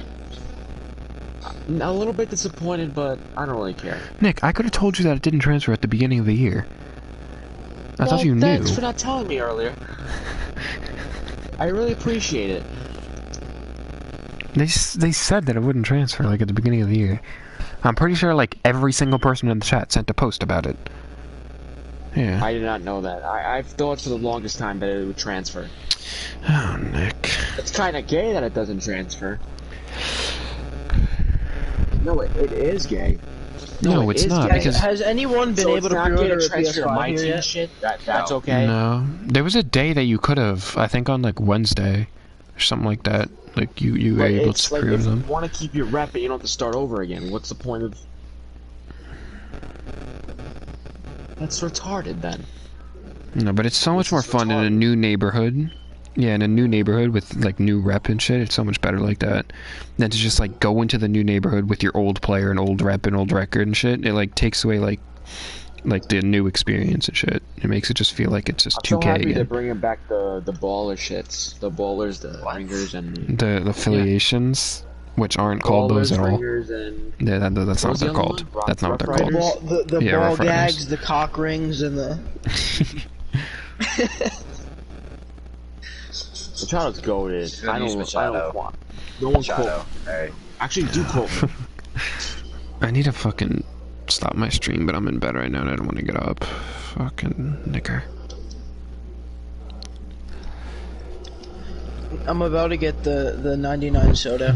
A little bit disappointed, but I don't really care. Nick, I could have told you that it didn't transfer at the beginning of the year. I thought you knew. Thanks for not telling me earlier. I really appreciate it. They said that it wouldn't transfer like at the beginning of the year. I'm pretty sure like every single person in the chat sent a post about it. Yeah. I did not know that. I've thought for the longest time that it would transfer. Oh, Nick. It's kind of gay that it doesn't transfer. No, it is gay. No, it's not, gay. because... Has anyone been able to pre-order a PS5 here yet? Shit? That's okay. No. There was a day that you could have, I think on like Wednesday, or something like that. Like you were able to pre-order them. If you want to keep your rep, but you don't have to start over again. What's the point of... That's retarded then. No, but it's so much more fun in a new neighborhood. Yeah, in a new neighborhood with like new rep and shit. It's so much better like that than to just like go into the new neighborhood with your old player and old rep and old record and shit. It like takes away like the new experience and shit. It makes it just feel like it's just 2K I'm so happy again. they're bringing back the baller shits, the ballers, the ringers, and the affiliations, which aren't called those at all. Ringers and... Yeah, that's not what they're called. That's not what they're called. The Yeah, ball Rough Riders. gags, the cock rings, and the... Machado's goated. I don't want. No one quote. Hey. Actually, do quote me. I need to fucking stop my stream, but I'm in bed right now and I don't want to get up. Fucking nicker. I'm about to get the 99 soda.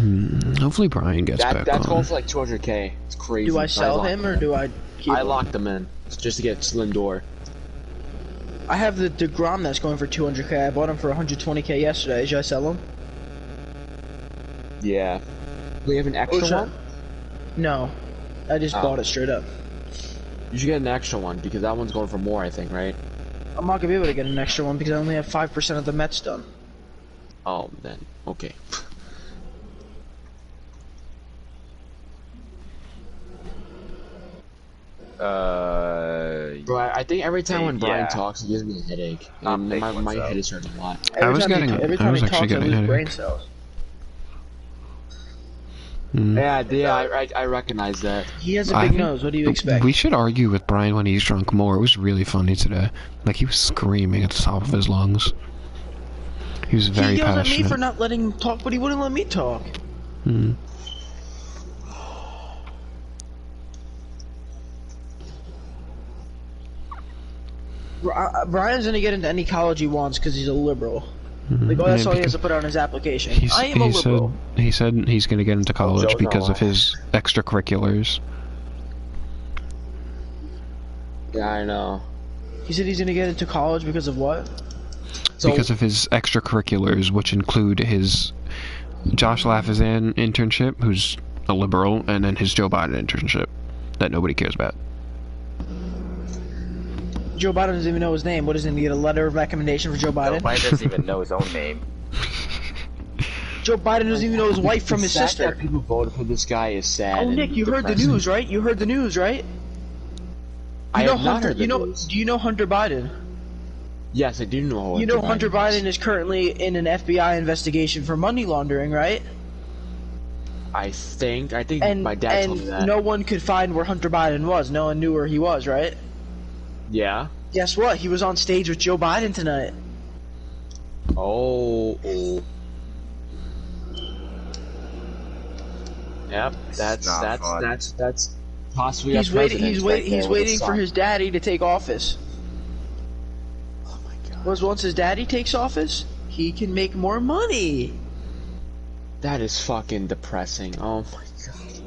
Hopefully Brian gets back That's on. going for like 200k. It's crazy. Do I sell him or do I keep I him? locked them in just to get Slim Door. I have the DeGrom that's going for 200k. I bought him for 120k yesterday. Should I sell him? Yeah. Do we have an extra one? No. I just bought it straight up. You should get an extra one because that one's going for more, I think, right? I'm not gonna be able to get an extra one because I only have 5% of the Mets done. Oh, then okay. Bro, I think every time when Brian talks, he gives me a headache, and my head is hurting a lot. Every time he actually talks, I getting lose a brain headache. cells. I recognize that. He has a big nose. What do you expect? We should argue with Brian when he's drunk more. It was really funny today. Like, he was screaming at the top of his lungs. He was very he yelled passionate. at me for not letting him talk, but he wouldn't let me talk. Brian's gonna get into any college he wants because he's a liberal. Like, that's all he has to put on his application. I am a liberal. He said he's going to get into college because of his extracurriculars. Yeah, I know. He said he's gonna get into college because of what? Because of his extracurriculars, which include his Josh Lafazan internship, who's a liberal, and then his Joe Biden internship that nobody cares about. Joe Biden doesn't even know his name. What doesn't he get a letter of recommendation for Joe Biden? Joe Biden doesn't even know his own name. Joe Biden doesn't even know his wife from his The fact sister. that people voted for this guy is sad. Oh, and Nick, you heard the depressing. news, right? You heard the news, right? I You know have not Hunter. heard the news. Do you know Hunter Biden? Yes, I do know. You know Hunter Biden is currently in an FBI investigation for money laundering, right? I think And my dad told me that. no one could find where Hunter Biden was. No one knew where he was, right? Yeah. Guess what? He was on stage with Joe Biden tonight. Oh. Yep. That's possibly. He's waiting for his daddy to take office. Oh my god. Was once his daddy takes office, he can make more money. That is fucking depressing. Oh my god.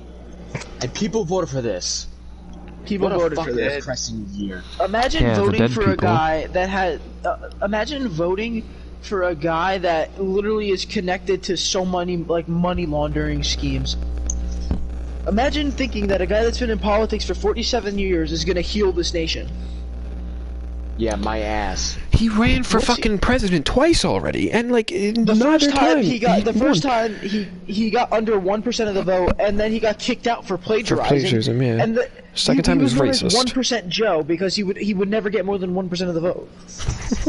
And people voted for this. People What a voted for fucking this. depressing year. Imagine Yeah, the voting dead for a people. guy that had. Imagine voting for a guy that literally is connected to so many like money laundering schemes. Imagine thinking that a guy that's been in politics for 47 years is gonna heal this nation. Yeah, my ass. He ran for What's he- fucking president twice already, and like The neither first time he got won. he got under 1% of the vote, and then he got kicked out for plagiarizing. plagiarism, yeah. And the Second time he was known as racist. 1% Joe because he would never get more than 1% of the vote.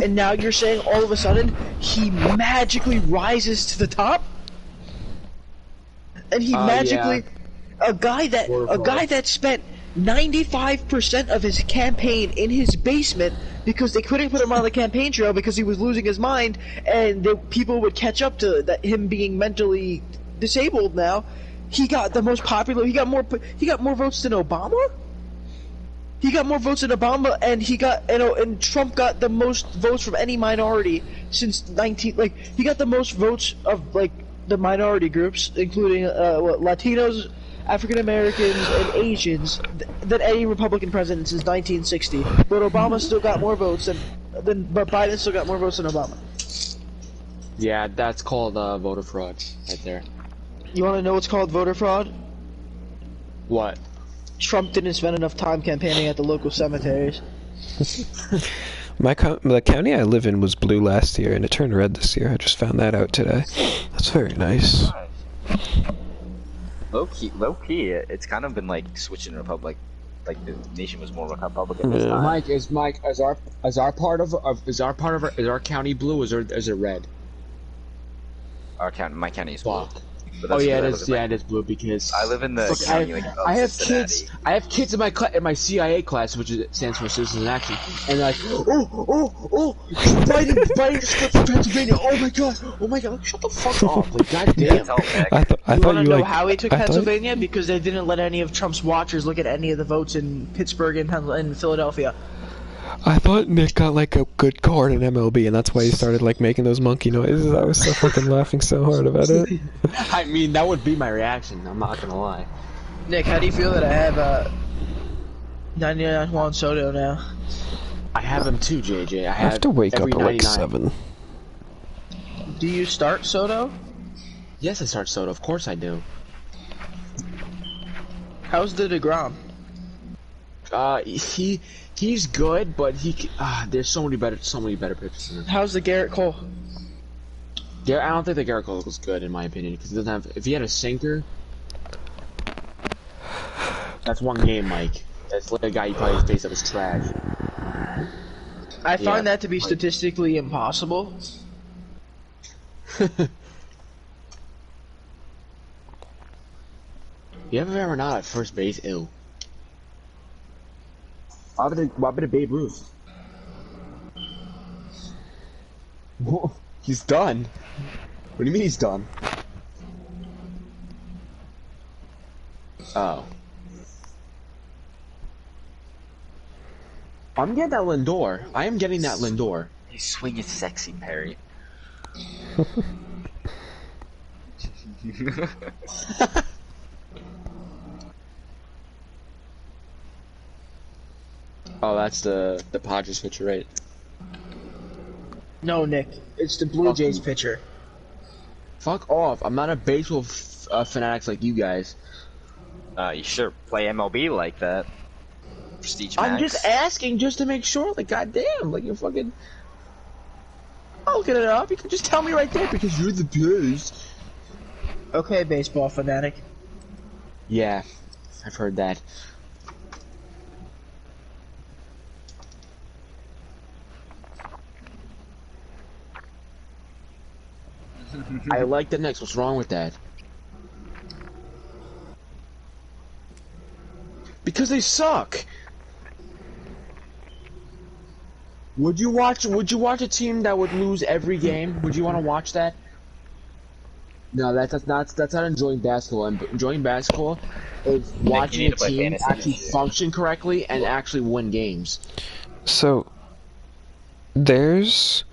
And now you're saying all of a sudden he magically rises to the top, and he magically a guy that spent 95% of his campaign in his basement because they couldn't put him on the campaign trail because he was losing his mind, and people would catch up to him being mentally disabled now. He got the most popular. He got more votes than Obama. He got more votes than Obama, and Trump got the most votes from any minority since he got the most votes of like the minority groups, including Latinos, African Americans, and Asians than any Republican president since 1960. But Obama still got more votes but Biden still got more votes than Obama. Yeah, that's called voter fraud right there. You want to know what's called voter fraud? What? Trump didn't spend enough time campaigning at the local cemeteries. The county I live in was blue last year, and it turned red this year. I just found that out today. That's very nice. Low key, it's kind of been like switching Republic. Like the nation was more Republican this time. Mike, is our county blue or is it red? My county is blue. Fuck. But Oh that's yeah, because I live in, it is blue because I live in the Look, county like I have Cincinnati. kids in my CIA class, which stands for Citizens in Action, and they're like, oh, Biden just flipped to Pennsylvania. Oh my god, like, shut the fuck up, like goddamn. I You thought want to you know like. how he took I thought- Pennsylvania? Because they didn't let any of Trump's watchers look at any of the votes in Pittsburgh and Philadelphia. I thought Nick got like a good card in MLB, and that's why he started like making those monkey noises. I was so fucking laughing so hard about it. I mean, that would be my reaction. I'm not gonna lie. Nick, how do you feel that I have 99 Juan Soto now? I have him too, JJ. I have to wake up every at like 99. 7. Do you start Soto? Yes, I start Soto. Of course I do. How's the DeGrom? He's good, but there's so many better pitchers than him. How's the Garrett Cole? I don't think that Garrett Cole was good in my opinion because he doesn't have. If he had a sinker, that's one game, Mike. That's like a guy you probably face that was trash. I find that to be statistically impossible. You have Arenado at first base, ill. Why would it Babe Ruth? He's done. What do you mean he's done? Oh. I'm getting that Lindor. I am getting that Lindor. You swing it sexy, Perry. Oh, that's the Padres pitcher, right? No, Nick. It's the Blue Jays pitcher. Fuck off. I'm not a baseball fanatics like you guys. You sure play MLB like that. Prestige I'm Max. just asking just to make sure. Like, goddamn. Like, you're fucking... I'll get it up. You can just tell me right there because you're the best. Okay, baseball fanatic. Yeah, I've heard that. I like the Knicks. What's wrong with that? Because they suck. Would you watch a team that would lose every game? Would you want to watch that? No, that's not enjoying basketball. And enjoying basketball is watching a team actually function correctly and actually win games. So there's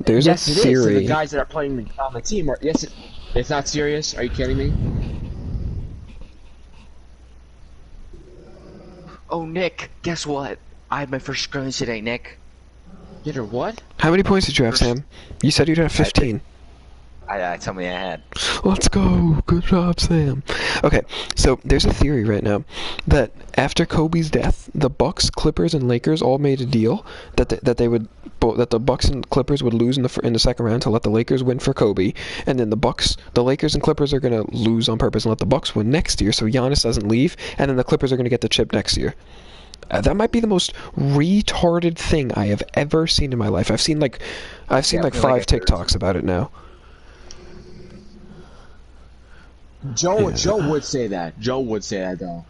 yes, a it is. theory. So the guys that are playing on the team are it's not serious. Are you kidding me? Oh, Nick, guess what? I had my first scrimmage today, Nick. Did or what? How many points did you have, Sam? You said you'd have 15. I tell me I had. Let's go. Good job, Sam. Okay, so there's a theory right now that after Kobe's death, the Bucks, Clippers, and Lakers all made a deal that the Bucks and Clippers would lose in the second round to let the Lakers win for Kobe, and then the Lakers and Clippers are gonna lose on purpose and let the Bucks win next year, so Giannis doesn't leave, and then the Clippers are gonna get the chip next year. That might be the most retarded thing I have ever seen in my life. I've seen like 5 TikToks about it now. Joe would say that. Joe would say that, though.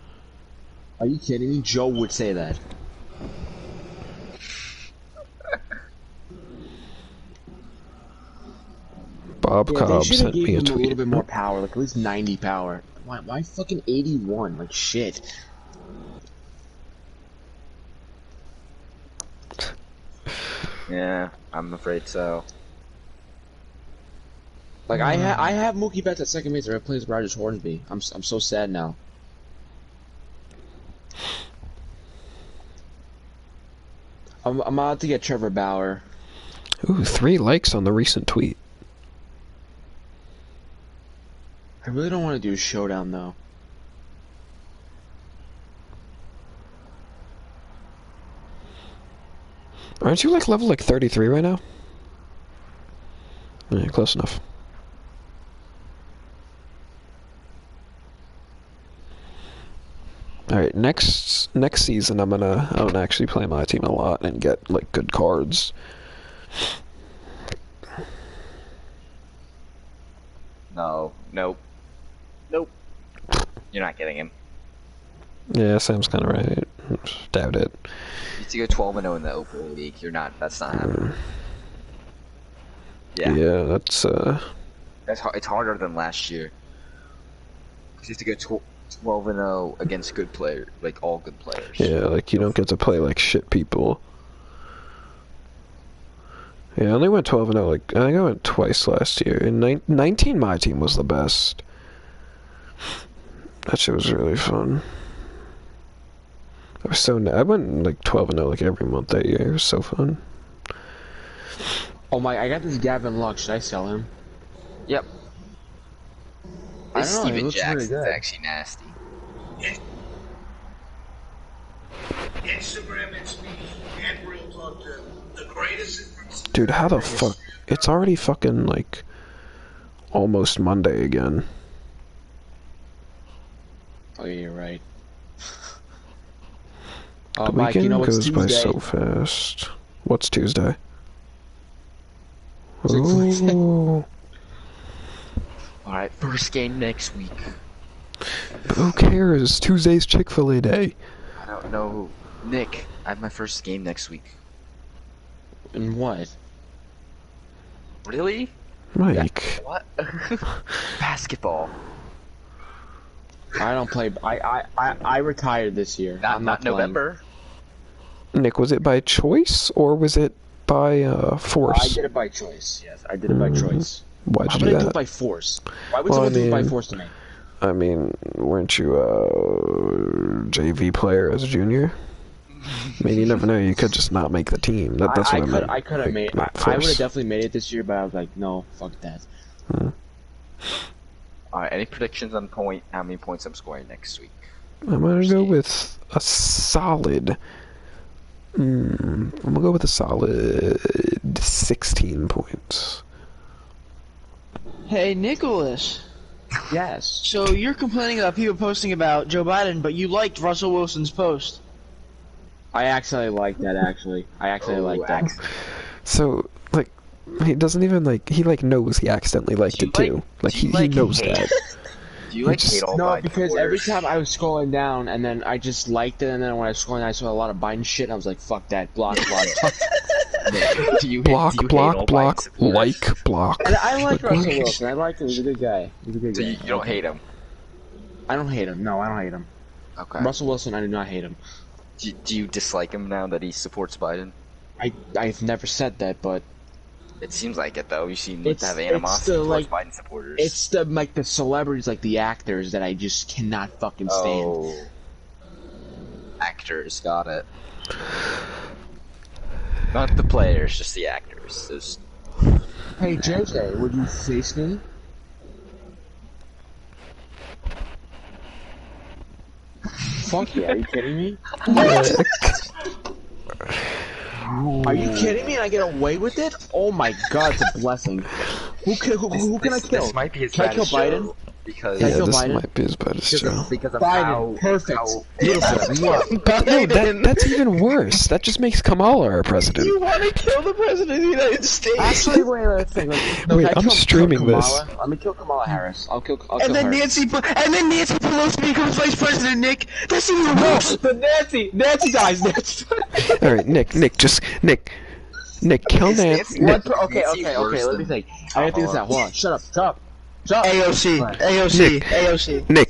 Are you kidding me? Joe would say that. Bob Cobb they sent give me a him a little tweet. bit more power, like at least 90 power. Why fucking 81? Like shit. Yeah, I'm afraid so. Like I have Mookie Betts at second base. I plays Rogers Hornsby. I'm so sad now. I'm about to get Trevor Bauer. Ooh, 3 likes on the recent tweet. I really don't want to do a showdown though. Aren't you like level 33 right now? Yeah, close enough. Alright, next season I'm gonna actually play my team a lot and get like good cards. No, nope. You're not getting him. Yeah, Sam's kinda right. Doubt it. You need to go 12-0 in the open league. That's not happening. Yeah, that's it's harder than last year. 'Cause you have to go 12-0 against good players, like all good players. yeah, like you don't get to play like shit people. Yeah, I only went 12-0. Like I think I went twice last year. In 19, my team was the best. That shit was really fun. I went like 12-0 like every month that year. It was so fun. Oh my! I got this Gavin Lux. Should I sell him? Yep. I This don't know. He Steven looks really Jackson's good. actually nasty. Instagram, it's me, and Real Talk, the greatest. Dude, how the fuck? It's already fucking like almost Monday again. Oh yeah, you're right. The Mike, weekend you know what's goes by Tuesday? so fast. What's Tuesday? Chick-fil-A. Ooh. Alright, first game next week. Who cares? Tuesday's Chick-fil-A day. I don't know. Nick, I have my first game next week. And what? Really? Mike. What? Basketball. I don't play. I retired this year. I'm Not playing. November. Nick, was it by choice or was it by force? I did it by choice. Yes, I did it by choice. Why'd Why you would do I do that? it by force? Why would Well, someone I do it by mean- force to me? I mean, weren't you a JV player as a junior? I mean, you never know. You could just not make the team. That's what I meant. I could have Like, made. not I would have force. definitely made it this year, but I was like, no, fuck that. Alright, any predictions on how many points I'm scoring next week? I'm gonna go with a solid. I'm gonna go with a solid 16 points. Hey, Nicholas. Yes. So you're complaining about people posting about Joe Biden, but you liked Russell Wilson's post. I actually like that. Actually, I actually like that. So, like, he doesn't even, like, he, like, knows he accidentally liked it, too. Like, he knows that. Do you like Just- hate all No, Biden because every supporters? time I was scrolling down, and then I just liked it, and then when I was scrolling, I saw a lot of Biden shit, and I was like, "Fuck that, block." Do you Block, do you hate block, all Biden block, supporters? like, block. And I like Like, Russell what? Wilson. I like him. He's a good guy. He's a good So guy. you don't hate him? I don't hate him. No, I don't hate him. Okay. Russell Wilson, I do not hate him. Do you dislike him now that he supports Biden? I've never said that, but It seems like it though. You seem It's- to have it's animosity the, towards like- Biden supporters. it's the celebrities, like the actors, that I just cannot fucking stand. Oh. Actors, got it. Not the players, just the actors. Those... Hey JJ, would you face me? Fuck yeah, are you kidding me? Are you kidding me? And I get away with it? Oh my god, it's a blessing. Who can I kill? This might be his Can I kill baddest Biden? show because Can I Yeah, kill this Biden? might be as bad as Joe. because of Biden, how perfect. how- Beautiful. No, that's even worse. That just makes Kamala our president. You want to kill the president of the United States? Actually, wait a thing. Wait, I'm streaming this. Kamala? Let me kill Kamala Harris. I'll kill and then her. Nancy Pelosi becomes vice president. Nick, that's even worse. The Nancy dies. Nancy. All right, Nick, kill Is Nancy. Nancy- Okay. Nancy worse Let me than think. I gotta think this out. Hold on. Shut up. AOC.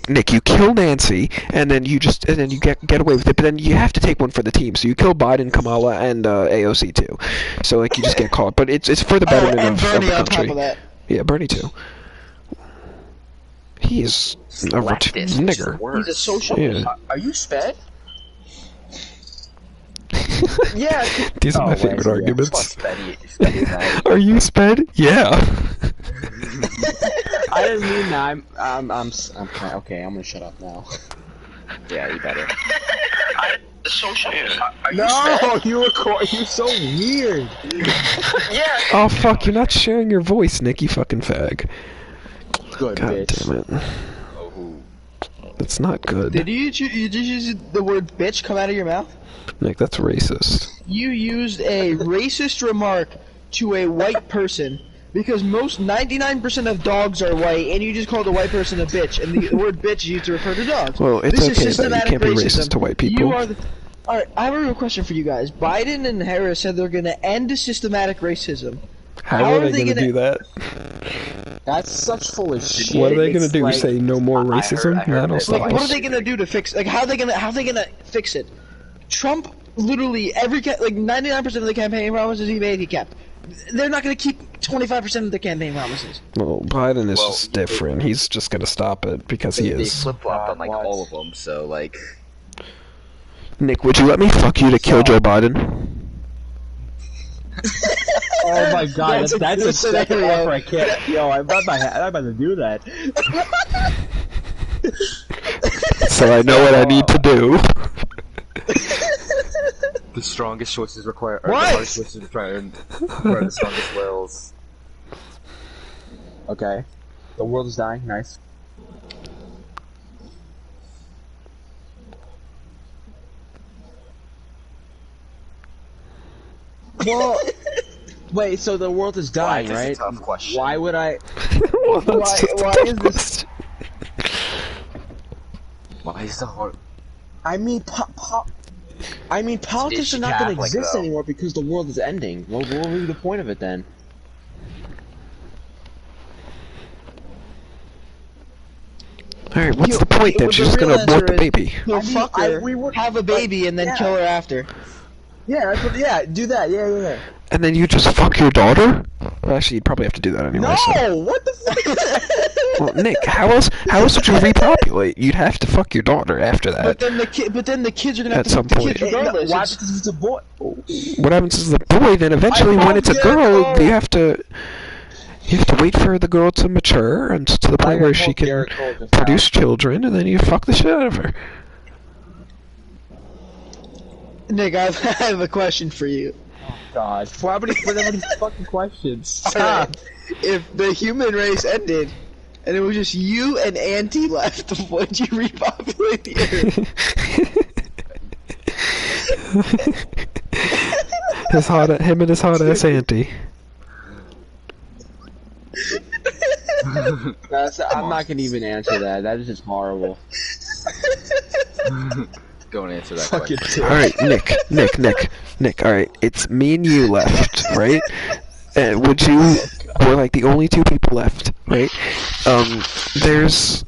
Nick, you kill Nancy, and then you get away with it. But then you have to take one for the team. So you kill Biden, Kamala, and AOC too. So like you just get caught. But it's for the betterment and of Bernie the on top country. of that. Yeah, Bernie too. He is a leftist, which is nigger. worse. He's a social. Yeah. Are you sped? Yeah. These are my Oh, favorite wait, yeah. arguments. Speddy now. Are you sped? Yeah. I didn't mean that. Okay. I'm gonna shut up now. Yeah, you better. No, you're so weird. Oh fuck! You're not sharing your voice, Nick. You fucking fag. Good God bitch. damn it. Oh, That's not good. Did you just use the word bitch come out of your mouth? Nick, that's racist. You used a racist remark to a white person because most 99% of dogs are white, and you just called a white person a bitch, and the word bitch is used to refer to dogs. Well, it's This is okay that you systematic can't be racism. racist to white people. You are the... All right, I have a real question for you guys. Biden and Harris said they're going to end systematic racism. How are they gonna do that? That's such foolish shit. What are they gonna It's do? like- Say no more I racism? heard That'll that. stop Like, what are us. they gonna do to fix? Like, how are they gonna fix it? Trump literally like 99% of the campaign promises he made, he kept. They're not gonna keep 25% of the campaign promises. Well, Biden is Well, just different. He's just gonna stop it because he They is. flip flopped on like What? all of them, so like. Nick, would you let me fuck you to kill Joe Biden? Oh my god, that's a good second scenario. offer I can't. Yo, I'm about to do that. So I know what I need to do. The strongest choices require. What? The hardest choices require the strongest wills. Okay. The world is dying. Nice. Well, wait. So the world is dying, Why? right? That's a tough question. Why would I? Well, that's just a why tough is this- question. Why is the hard? I mean, politics Is are she not going to Catholic, exist though? anymore because the world is ending. What will be the point of it then? Alright, what's the point then? the She's just real gonna abort the answer is- baby. He'll mean, fuck her, we would- have a baby, and then yeah. kill her after. Yeah, do that. Yeah. And then you just fuck your daughter? Well, actually, you'd probably have to do that anyway. So. No, what the fuck? Well, Nick, how else would you repopulate? You'd have to fuck your daughter after But that. then the kids are gonna have At to some fuck the point. kids regardless. Why? It's- Because it's a boy. What happens is the boy, then eventually when it's a girl, you have to wait for the girl to mature and to the point where she can produce children, and then you fuck the shit out of her. Nick, I have a question for you. God, why would he put these fucking questions? Stop. If the human race ended, and it was just you and Auntie left, would you repopulate the Earth? Him and his hot ass auntie. I'm not gonna even answer that. That is just horrible. Don't answer that question. Alright, Nick, alright, it's me and you left, right? And we're like the only two people left, right? There's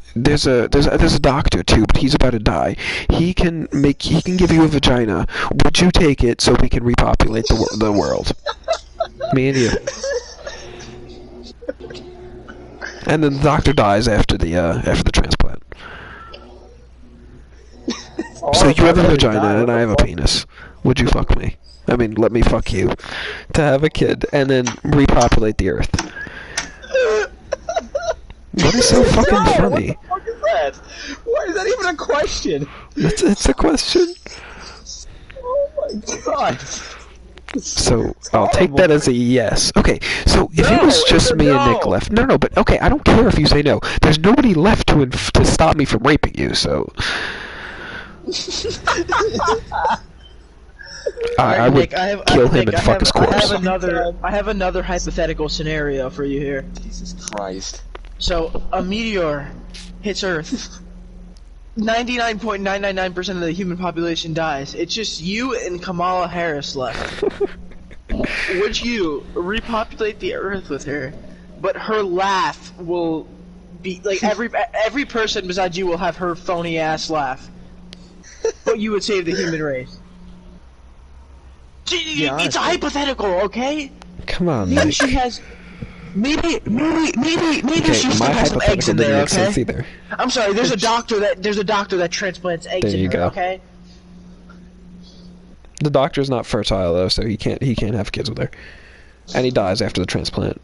a doctor too, but he's about to die. He can give you a vagina. Would you take it so we can repopulate the world? Me and you. And then the doctor dies after the transplant. So you have a vagina and I have a penis. Would you fuck me? I mean, let me fuck you. To have a kid and then repopulate the Earth. What is so fucking funny? What the fuck is that? Why is that even a question? It's a question. Oh my god. So I'll take that as a yes. Okay, so if it was just me and Nick left, no, but okay, I don't care if you say no. There's nobody left to stop me from raping you, so. I would kill him and fuck his corpse. I have another hypothetical scenario for you here. Jesus Christ. So, a meteor hits Earth. 99.999% of the human population dies. It's just you and Kamala Harris left. Would you repopulate the Earth with her, but her laugh will be like every person besides you will have her phony ass laugh, but you would save the human race. It's a hypothetical, okay? Come on, maybe Nick. she has. Maybe Okay, she still my has some eggs in hypothetical didn't there, make sense okay? either. I'm sorry. There's a doctor that transplants eggs There you in her, go. okay? The doctor's not fertile though, so he can't have kids with her, and he dies after the transplant.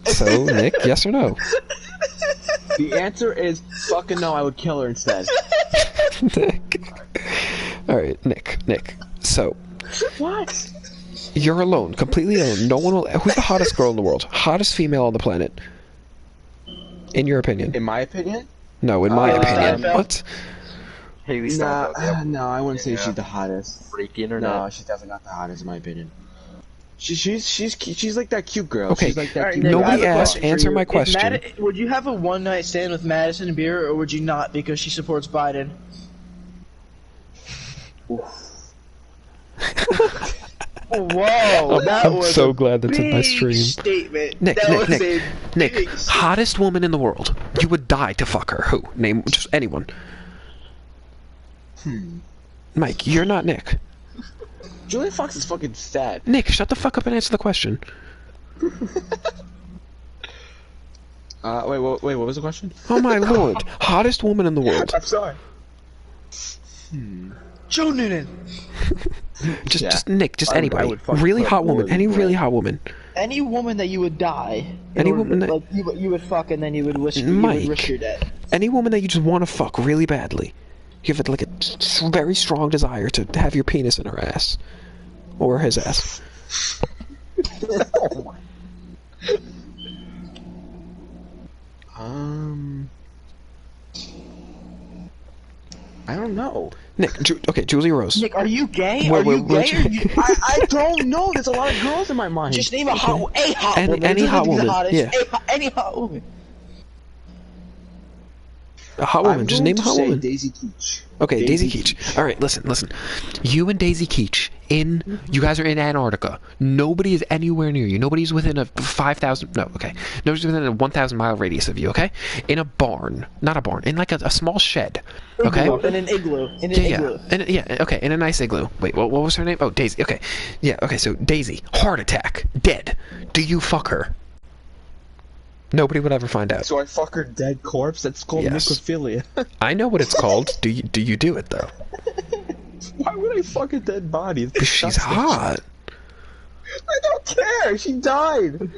So, Nick, yes or no? The answer is fucking no. I would kill her instead. Nick. Alright, Nick. So. What? You're alone, completely alone. No one will. Who's the hottest girl in the world? Hottest female on the planet? In your opinion? In my opinion? No, in my opinion. What? Haley No, I wouldn't say she's the hottest. Freak internet. No, she's definitely not the hottest in my opinion. She's like that cute girl. Okay, She's like that cute nobody girl. asked. Answer my question. Would you have a one-night stand with Madison Beer, or would you not because she supports Biden? Whoa, I'm so glad that's in my stream. Statement. Nick, Big hottest woman in the world. You would die to fuck her. Who? Name just anyone. Mike, you're not Nick. Julia Fox is fucking fat. Nick, shut the fuck up and answer the question. Wait, what was the question? Oh my lord. Hottest woman in the world. I'm sorry. Joe Noonan. Just Nick, just anybody. Really hot woman. Any really hot woman. Any woman that you would die. Any woman that... Like, you would fuck and then you would risk your death. Any woman that you just want to fuck really badly. You have like a very strong desire to have your penis in her ass. Or his ass. I don't know. Nick, okay, Julia Rose. Nick, are you gay? Are you gay? I don't know. There's a lot of girls in my mind. Just name a hot woman. Any hot woman. Yeah. Any hot woman. A hot woman. Just name a hot woman. Daisy Keach. Okay, Daisy Keach. All right, listen. You and Daisy Keach you guys are in Antarctica. Nobody is anywhere near you. Nobody's within a 5,000. No, okay. Nobody's within a 1,000 mile radius of you. Okay, in a barn, not a barn, in like a small shed. Okay. In an igloo. Igloo. Okay, in a nice igloo. Wait, what was her name? Oh, Daisy. Okay, yeah. Okay, so Daisy, heart attack, dead. Do you fuck her? Nobody would ever find out. So I fuck her dead corpse? That's called necrophilia. I know what it's called. Do you do it though? Why would I fuck a dead body? Because she's hot. I don't care. She died.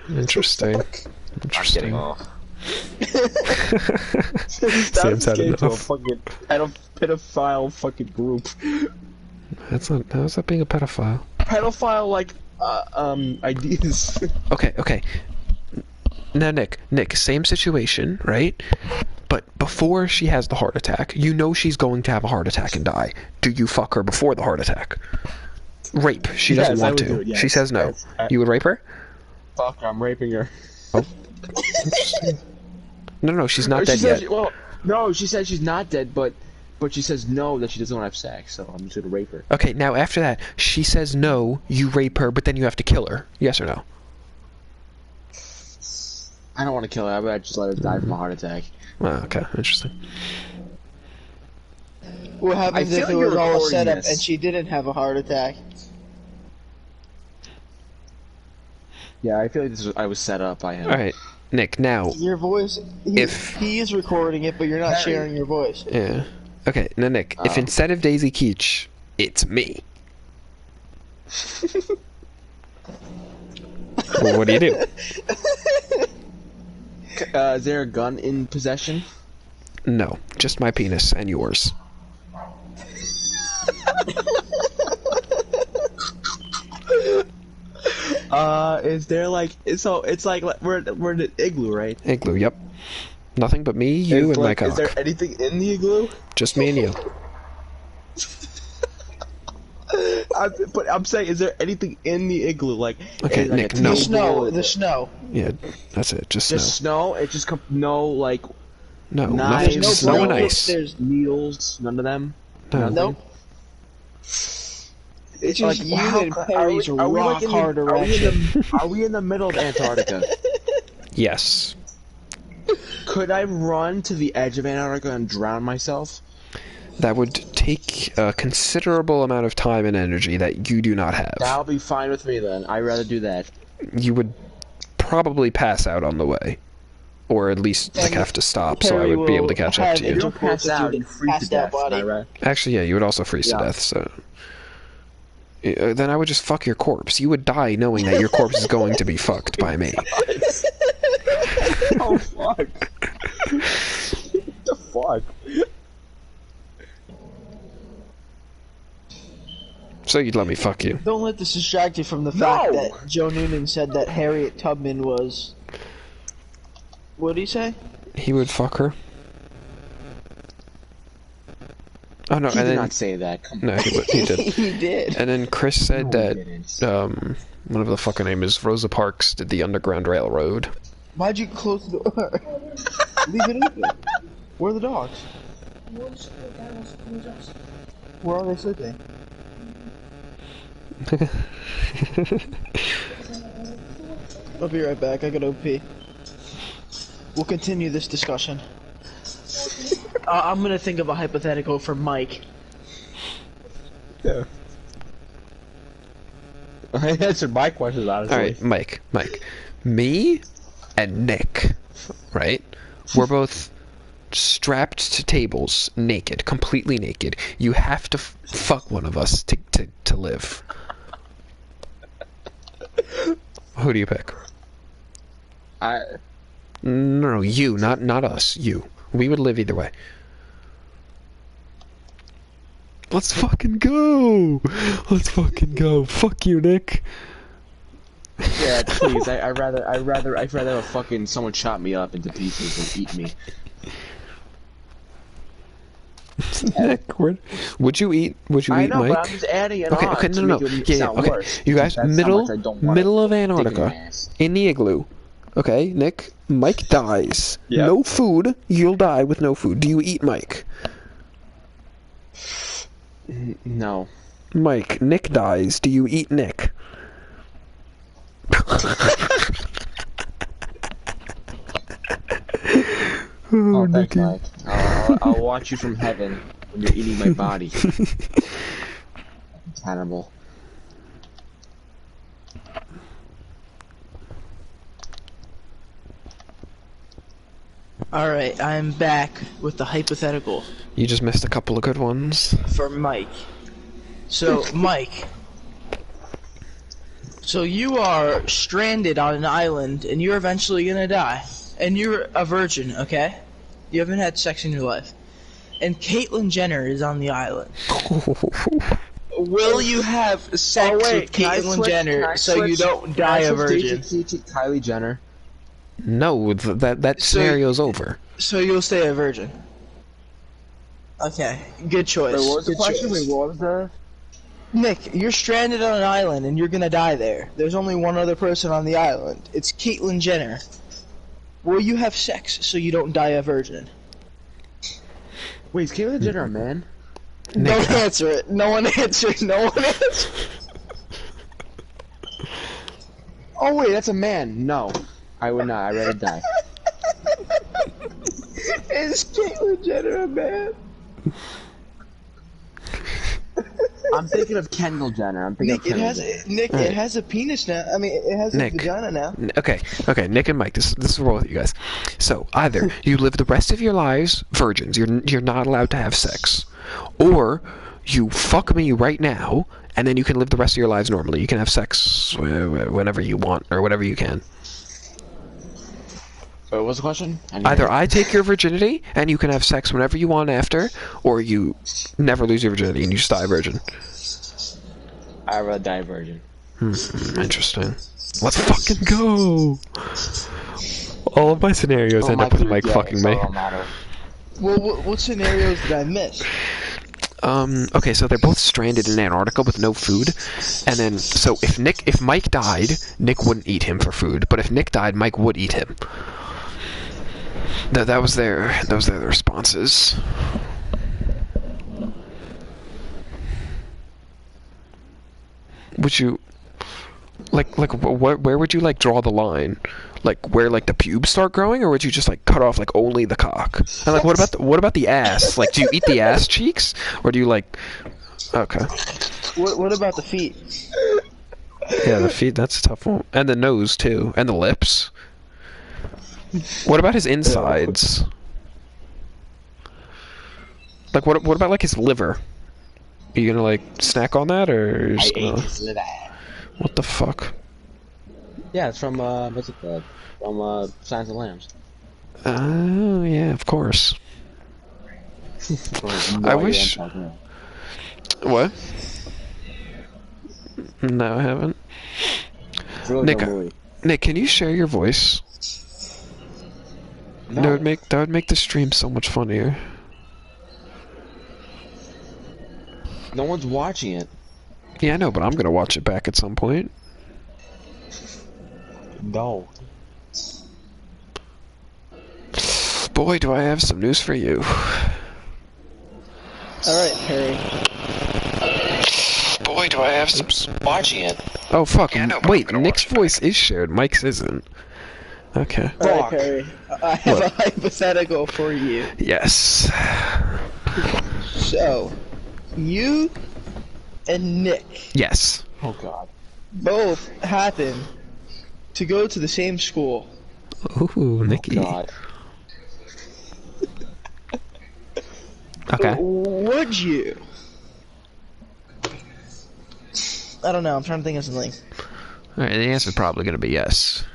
Interesting. I'm getting off. Sam's had enough. A fucking pedophile fucking group. How's that being a pedophile? pedophile like ideas. Okay. Now, Nick, same situation, right? But before she has the heart attack, you know she's going to have a heart attack and die. Do you fuck her before the heart attack? Rape. She doesn't want to. Yes, she says no. yes. You would rape her? Fuck, I'm raping her. Oh. No, she's not dead yet. No, she said she's not dead, but she says no, that she doesn't want to have sex, so I'm just gonna rape her. Okay, now after that, she says no, you rape her, but then you have to kill her. Yes or no? I don't want to kill her, but I just let her die from a heart attack. Oh, okay, interesting. What happens I if feel it like was you're all a recording setup this. and she didn't have a heart attack? Yeah, I feel like I was set up by him. Alright, Nick, now... Your voice... He is recording it, but you're not sharing your voice. Yeah. Okay, now Nick, if instead of Daisy Keech, it's me... well, what do you do? Is there a gun in possession? No, just my penis and yours. Is there like so? It's like we're in an igloo, right? Igloo, yep. Nothing but me, you, and my cock. Is there anything in the igloo? Just me and you. But I'm saying, is there anything in the igloo? Like, Okay, like Nick, a no. table? The snow. Yeah, that's it. Just Just snow. It just no like no. No, knives, nothing. Snow and no- ice. There's needles. None of them. No. Nothing? Nope. It's just you and are Perry's we like rock in the- hard are we in erection. the- Are we in the middle of Antarctica? Yes. Could I run to the edge of Antarctica and drown myself? That would take a considerable amount of time and energy that you do not have. That'll be fine with me then. I'd rather do that. You would probably pass out on the way. Or at least like, And have to stop, so I Perry would be able to will catch up have to If you you. don't pass out, you freeze to Passed out death. body. Am I right? Actually, yeah, you would also freeze Yeah. to death, so... then I would just fuck your corpse. You would die knowing that your corpse is going to be fucked by me. Oh fuck! What the fuck? So you'd let me fuck you. Don't let this distract you from the fact No! that Joe Noonan said that Harriet Tubman was... What did he say? He would fuck her. Oh no, He and did then... not say that. Come No, he did. He did. And then Chris said No, he that, didn't. whatever the fuck her name is, Rosa Parks did the Underground Railroad. Why'd you close the door? Leave it open. Where are the dogs? Where are they sleeping? I'll be right back. I gotta pee. We'll continue this discussion. I'm gonna think of a hypothetical for Mike. Yeah. I answered my questions honestly. Alright, Mike. Me and Nick, right? We're both strapped to tables, naked, completely naked. You have to fuck one of us to live. Who do you pick? No, you, not us. You. We would live either way. Let's fucking go! Let's fucking go. Fuck you, Nick. Yeah, please. I'd rather have fucking someone chop me up into pieces and eat me. Nick, would you eat I know, Mike? but I'm just adding it Okay, on okay, to no, make it yeah, sound okay. worse. You guys, That's how middle much I don't want of it. Dick in Antarctica, my ass. in the igloo. Okay, Nick, Mike dies. Yep. No food, you'll die with no food. Do you eat Mike? No. Mike, Nick dies. Do you eat Nick? Oh, thanks, Mike. I'll watch you from heaven when you're eating my body. Cannibal. Alright, I'm back with the hypothetical You just missed a couple of good ones. for Mike. So, Mike. So you are stranded on an island and you're eventually gonna die. And you're a virgin, okay? You haven't had sex in your life. And Caitlyn Jenner is on the island. Will you have sex with can I Caitlyn switch? Can Jenner I so you switch? don't Can die I a switch virgin? Daisy to Kylie Jenner? No, that So- scenario's over. So you'll stay a virgin. Okay, good choice. Wait, what was the good question? choice. Wait, what was the? Nick, you're stranded on an island and you're gonna die there. There's only one other person on the island. It's Caitlyn Jenner. Will you have sex so you don't die a virgin? Wait, is Kylie Jenner a man? Don't answer it. No one answered. No one answered. Oh wait, that's a man. No, I would not. I'd rather die. Is Caitlyn Jenner a man? I'm thinking of Kendall Jenner. I'm thinking Nick, of Kendall. it has a penis now. I mean, it has a Nick. vagina now. Okay, Nick and Mike, this is roll with you guys. So either you live the rest of your lives virgins, you're not allowed to have sex, or you fuck me right now, and then you can live the rest of your lives normally. You can have sex whenever you want or whatever you can. What was the question? Either I take your virginity and you can have sex whenever you want after, or you never lose your virginity and you just die a virgin. I'd rather die a virgin. Interesting. Let's fucking go! All of my scenarios end up with Mike fucking me. Well, what scenarios did I miss? Okay, so they're both stranded in Antarctica with no food, and then, so if Mike died, Nick wouldn't eat him for food, but if Nick died, Mike would eat him. That was their responses. Would you, where would you like draw the line? Like where like the pubes start growing, or would you just like cut off like only the cock? And like what about the ass? Like do you eat the ass cheeks, or do you like? Okay. What about the feet? Yeah, the feet. That's a tough one, and the nose too, and the lips. What about his insides? Like what about like his liver? Are you gonna like snack on that, or you're just gonna... his liver. What the fuck? Yeah, it's from what's it called? From Silence of the Lambs. Oh yeah, of course. I wish. What? No, I haven't. Nick, can you share your voice? No. That would make the stream so much funnier. No one's watching it. Yeah, I know, but I'm gonna watch it back at some point. No. Boy, do I have some news for you. Alright, Harry. Boy, do I have some... Watching it. Oh, fuck. Yeah, I know, but Wait, I'm gonna Nick's watch it voice is shared. Mike's isn't. Okay. Alright, Harry. I have What? a hypothetical for you. Yes. So, you and Nick Yes. Oh god. both happen to go to the same school. Ooh, Nicky. God. Okay. Would you? I don't know. I'm trying to think of something. Alright, the answer's probably gonna be yes.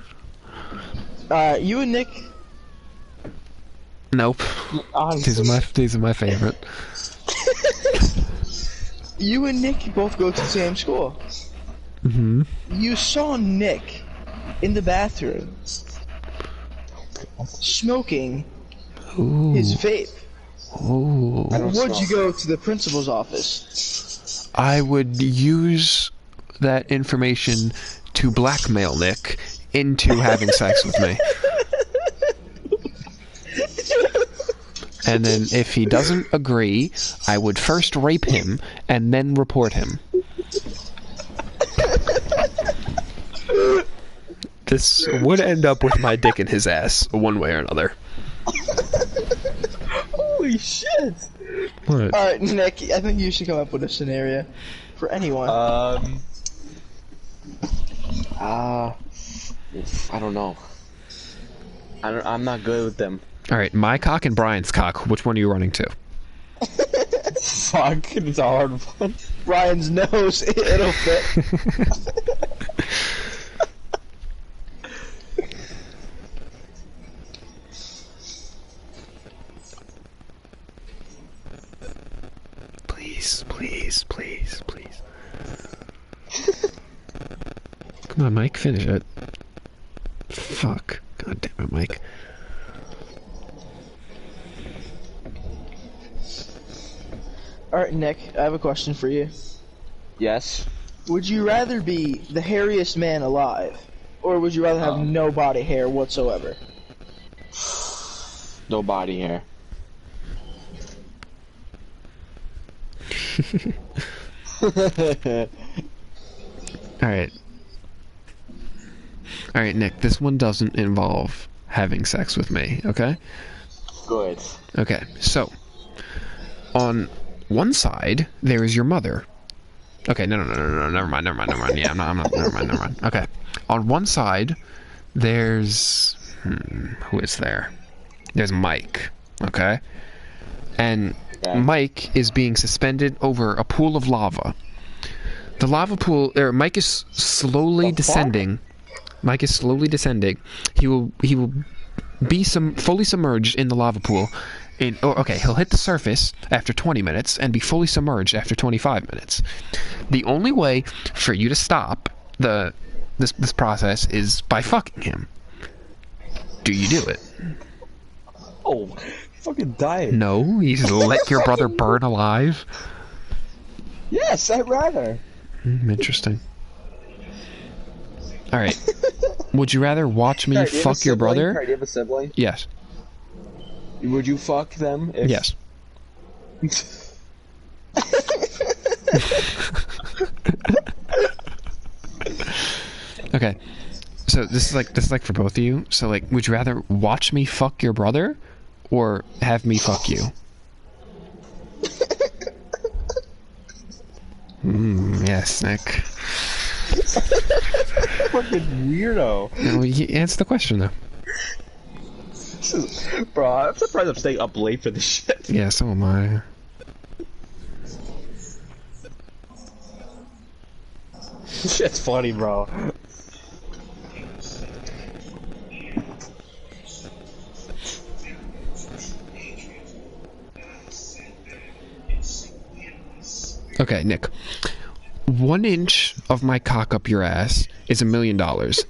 You and Nick. Nope. These are my favorite. You and Nick both go to the same school. Mm-hmm. You saw Nick in the bathroom smoking Ooh. his vape. Ooh. Would you go to the principal's office? I would use that information to blackmail Nick into having sex with me. And then if he doesn't agree, I would first rape him and then report him. This would end up with my dick in his ass, one way or another. Holy shit! What? Alright, Nick, I think you should come up with a scenario for anyone. I don't know. I'm not good with them. Alright, my cock and Brian's cock, which one are you running to? Fuck, it's a hard one. Ryan's nose, it'll fit. Please, please, please, please. Come on, Mike, finish it. Fuck. God damn it, Mike. Alright, Nick, I have a question for you. Yes. Would you rather be the hairiest man alive, or would you rather have no body hair whatsoever? No body hair. Alright. Alright, Nick, this one doesn't involve having sex with me, okay? Good. Okay, so, on one side, there is your mother. Okay, no, never mind. Yeah, never mind. Okay, on one side, there's... who is there? There's Mike, okay? And Mike is being suspended over a pool of lava. The lava pool... Mike is slowly descending. Mike is slowly descending. He will be fully submerged in the lava pool. He'll hit the surface after 20 minutes and be fully submerged after 25 minutes. The only way for you to stop this process is by fucking him. Do you do it? Oh, fucking die. No, you just let your brother burn alive? Yes, I'd rather. Interesting. Alright. Would you rather watch me fuck your brother? Do you have a sibling? Yes. Would you fuck them? Yes. Okay. So this is like for both of you. So like, would you rather watch me fuck your brother or have me fuck you? Yes, Nick. Fucking weirdo. No, answer the question though. Bro, I'm surprised I'm staying up late for this shit. Yeah, so am I. This shit's funny, bro. Okay, Nick. 1 inch of my cock up your ass is $1 million.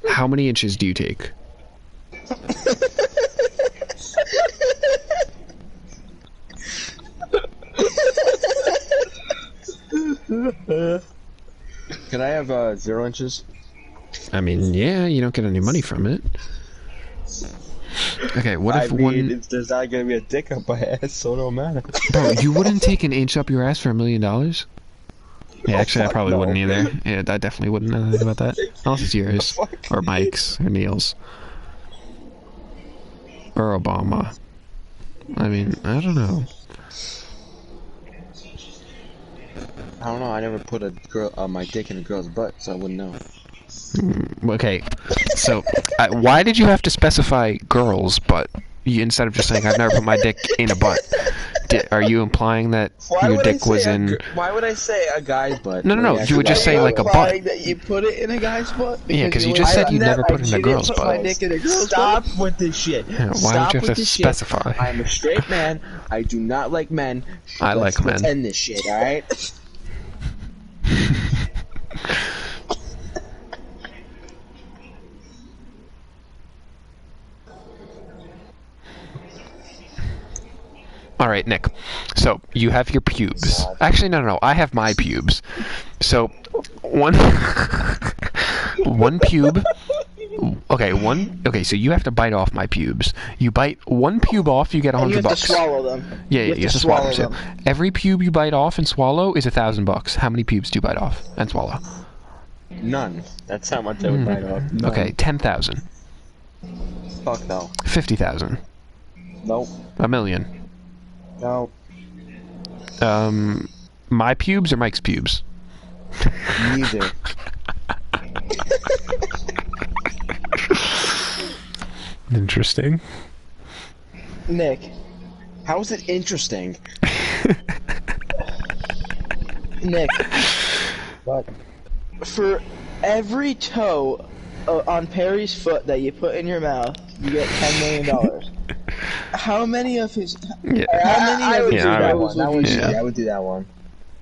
How many inches do you take? Can I have 0 inches? I mean, yeah, you don't get any money from it. Okay, what if there's not gonna be a dick up my ass, so it don't matter. Bro, you wouldn't take an inch up your ass for $1 million? Yeah, actually, I probably wouldn't either. Yeah, I definitely wouldn't know anything about that. Unless it's yours, or Mike's, or Neil's, or Obama. I mean, I don't know. I don't know. I never put my dick in a girl's butt, so I wouldn't know. Okay, so why did you have to specify girls' butt instead of just saying I've never put my dick in a butt? Are you implying that your dick was in? Why would I say a guy's butt? No. You would just say like a butt. That you put it in a guy's butt? Yeah, because you just said you never put it in a girl's butt. Stop with this shit. Yeah, why would you have to specify? I'm a straight man. I do not like men. I like men. Let's end this shit, all right? Alright, Nick. So, you have your pubes. Actually, no. I have my pubes. So, one pube... Okay, so you have to bite off my pubes. You bite one pube off, you get $100. You have to swallow them. Yeah, you have to swallow them. Every pube you bite off and swallow is $1,000. How many pubes do you bite off and swallow? None. That's how much I would bite off. None. Okay, 10,000. Fuck no. 50,000. Nope. $1 million. No. My pubes or Mike's pubes? Neither. Interesting. Nick. How is it interesting? Nick. What? For every toe on Perry's foot that you put in your mouth, you get $10 million. How many of his? Yeah. How many of his toes would you? I would do that one.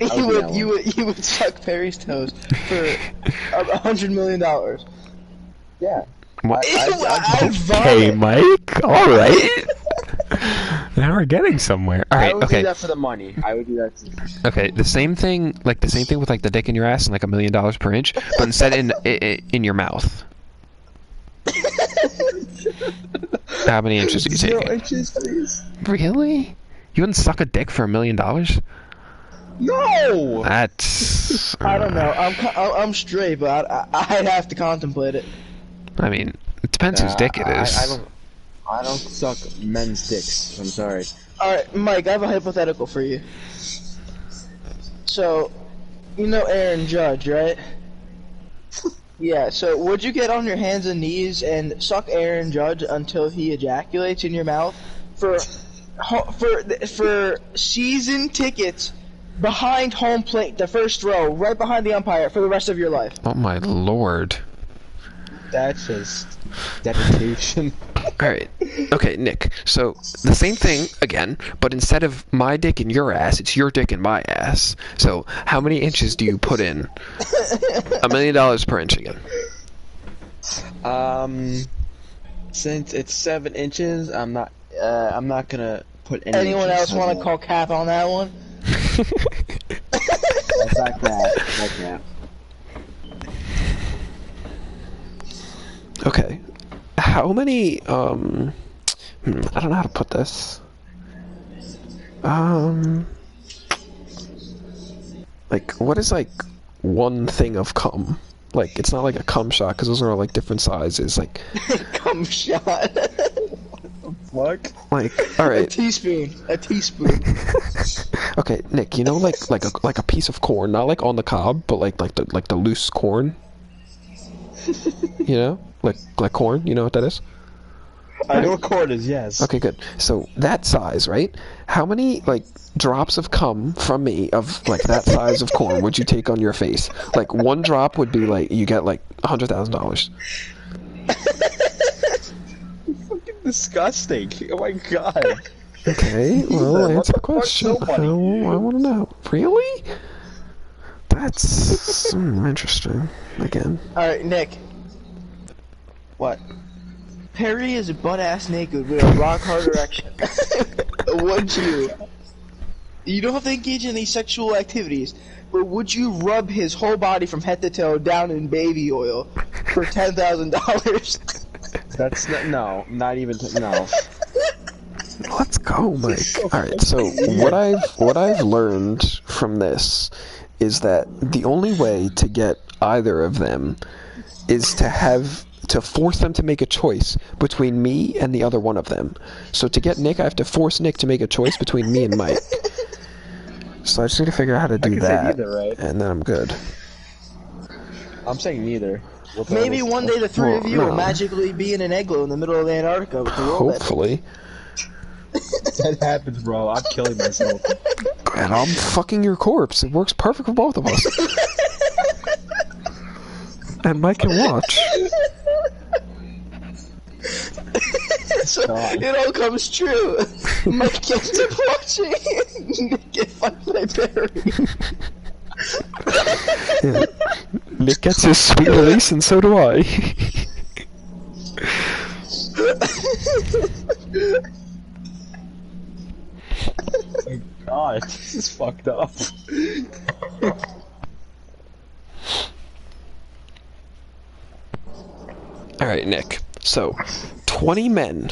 You would suck Perry's toes for $100 million. Yeah. Okay, Mike. All right. Now we're getting somewhere. All right. I would Okay. do that for the money. I would do that. Okay. The same thing with like the dick in your ass and like $1 million per inch, but instead in your mouth. How many inches are you taking? 0 inches, please. Really? You wouldn't suck a dick for $1 million? No. That's. I don't know. I'm straight, but I'd have to contemplate it. I mean, it depends whose dick it is. I don't suck men's dicks. I'm sorry. Alright, Mike, I have a hypothetical for you. So, you know Aaron Judge, right? Yeah, so would you get on your hands and knees and suck Aaron Judge until he ejaculates in your mouth for season tickets behind home plate, the first row, right behind the umpire for the rest of your life? Oh my lord. That's just dedication. Alright. Okay, Nick. So, the same thing, again, but instead of my dick in your ass, it's your dick in my ass. So, how many inches do you put in? $1 million per inch again. Since it's 7 inches, I'm not gonna put any. Anyone inches else want to call cap on that one? That's not that. Like that. Okay. How many, I don't know how to put this. Like, what is, like, one thing of cum? Like, it's not like a cum shot, because those are all, like, different sizes, like... Cum shot. Fuck. Like, alright. A teaspoon. Okay, Nick, you know, like a piece of corn, not like on the cob, but like the loose corn? You know? Like corn, you know what that is? I know what corn is, yes. Okay, good. So, that size, right? How many, like, drops of cum from me of, like, that size of corn would you take on your face? Like, one drop would be, like, you get, like, $100,000. Fucking disgusting. Oh my god. Okay, well, answer the question. I nobody? want to know. Really? That's interesting. Again. Alright, Nick. What? Perry is butt-ass naked with a rock-hard erection. Would you... You don't have to engage in these sexual activities, but would you rub his whole body from head to toe down in baby oil for $10,000? That's not even no. Let's go, Mike. Alright, so what I've learned from this is that the only way to get either of them is to force them to make a choice between me and the other one of them. So to get Nick, I have to force Nick to make a choice between me and Mike. So I just need to figure out how to do that, neither, right? and then I'm good. I'm saying neither. Maybe one day the three of you no. will magically be in an igloo in the middle of Antarctica with the world. Hopefully. That happens, bro. I'm killing myself. And I'm fucking your corpse. It works perfect for both of us. And Mike can watch. So it all comes true. Mike gets to watching. Nick get fucked by Barry. Yeah. Nick gets his sweet release, and so do I. God, this is fucked up. Alright, Nick. So, 20 men,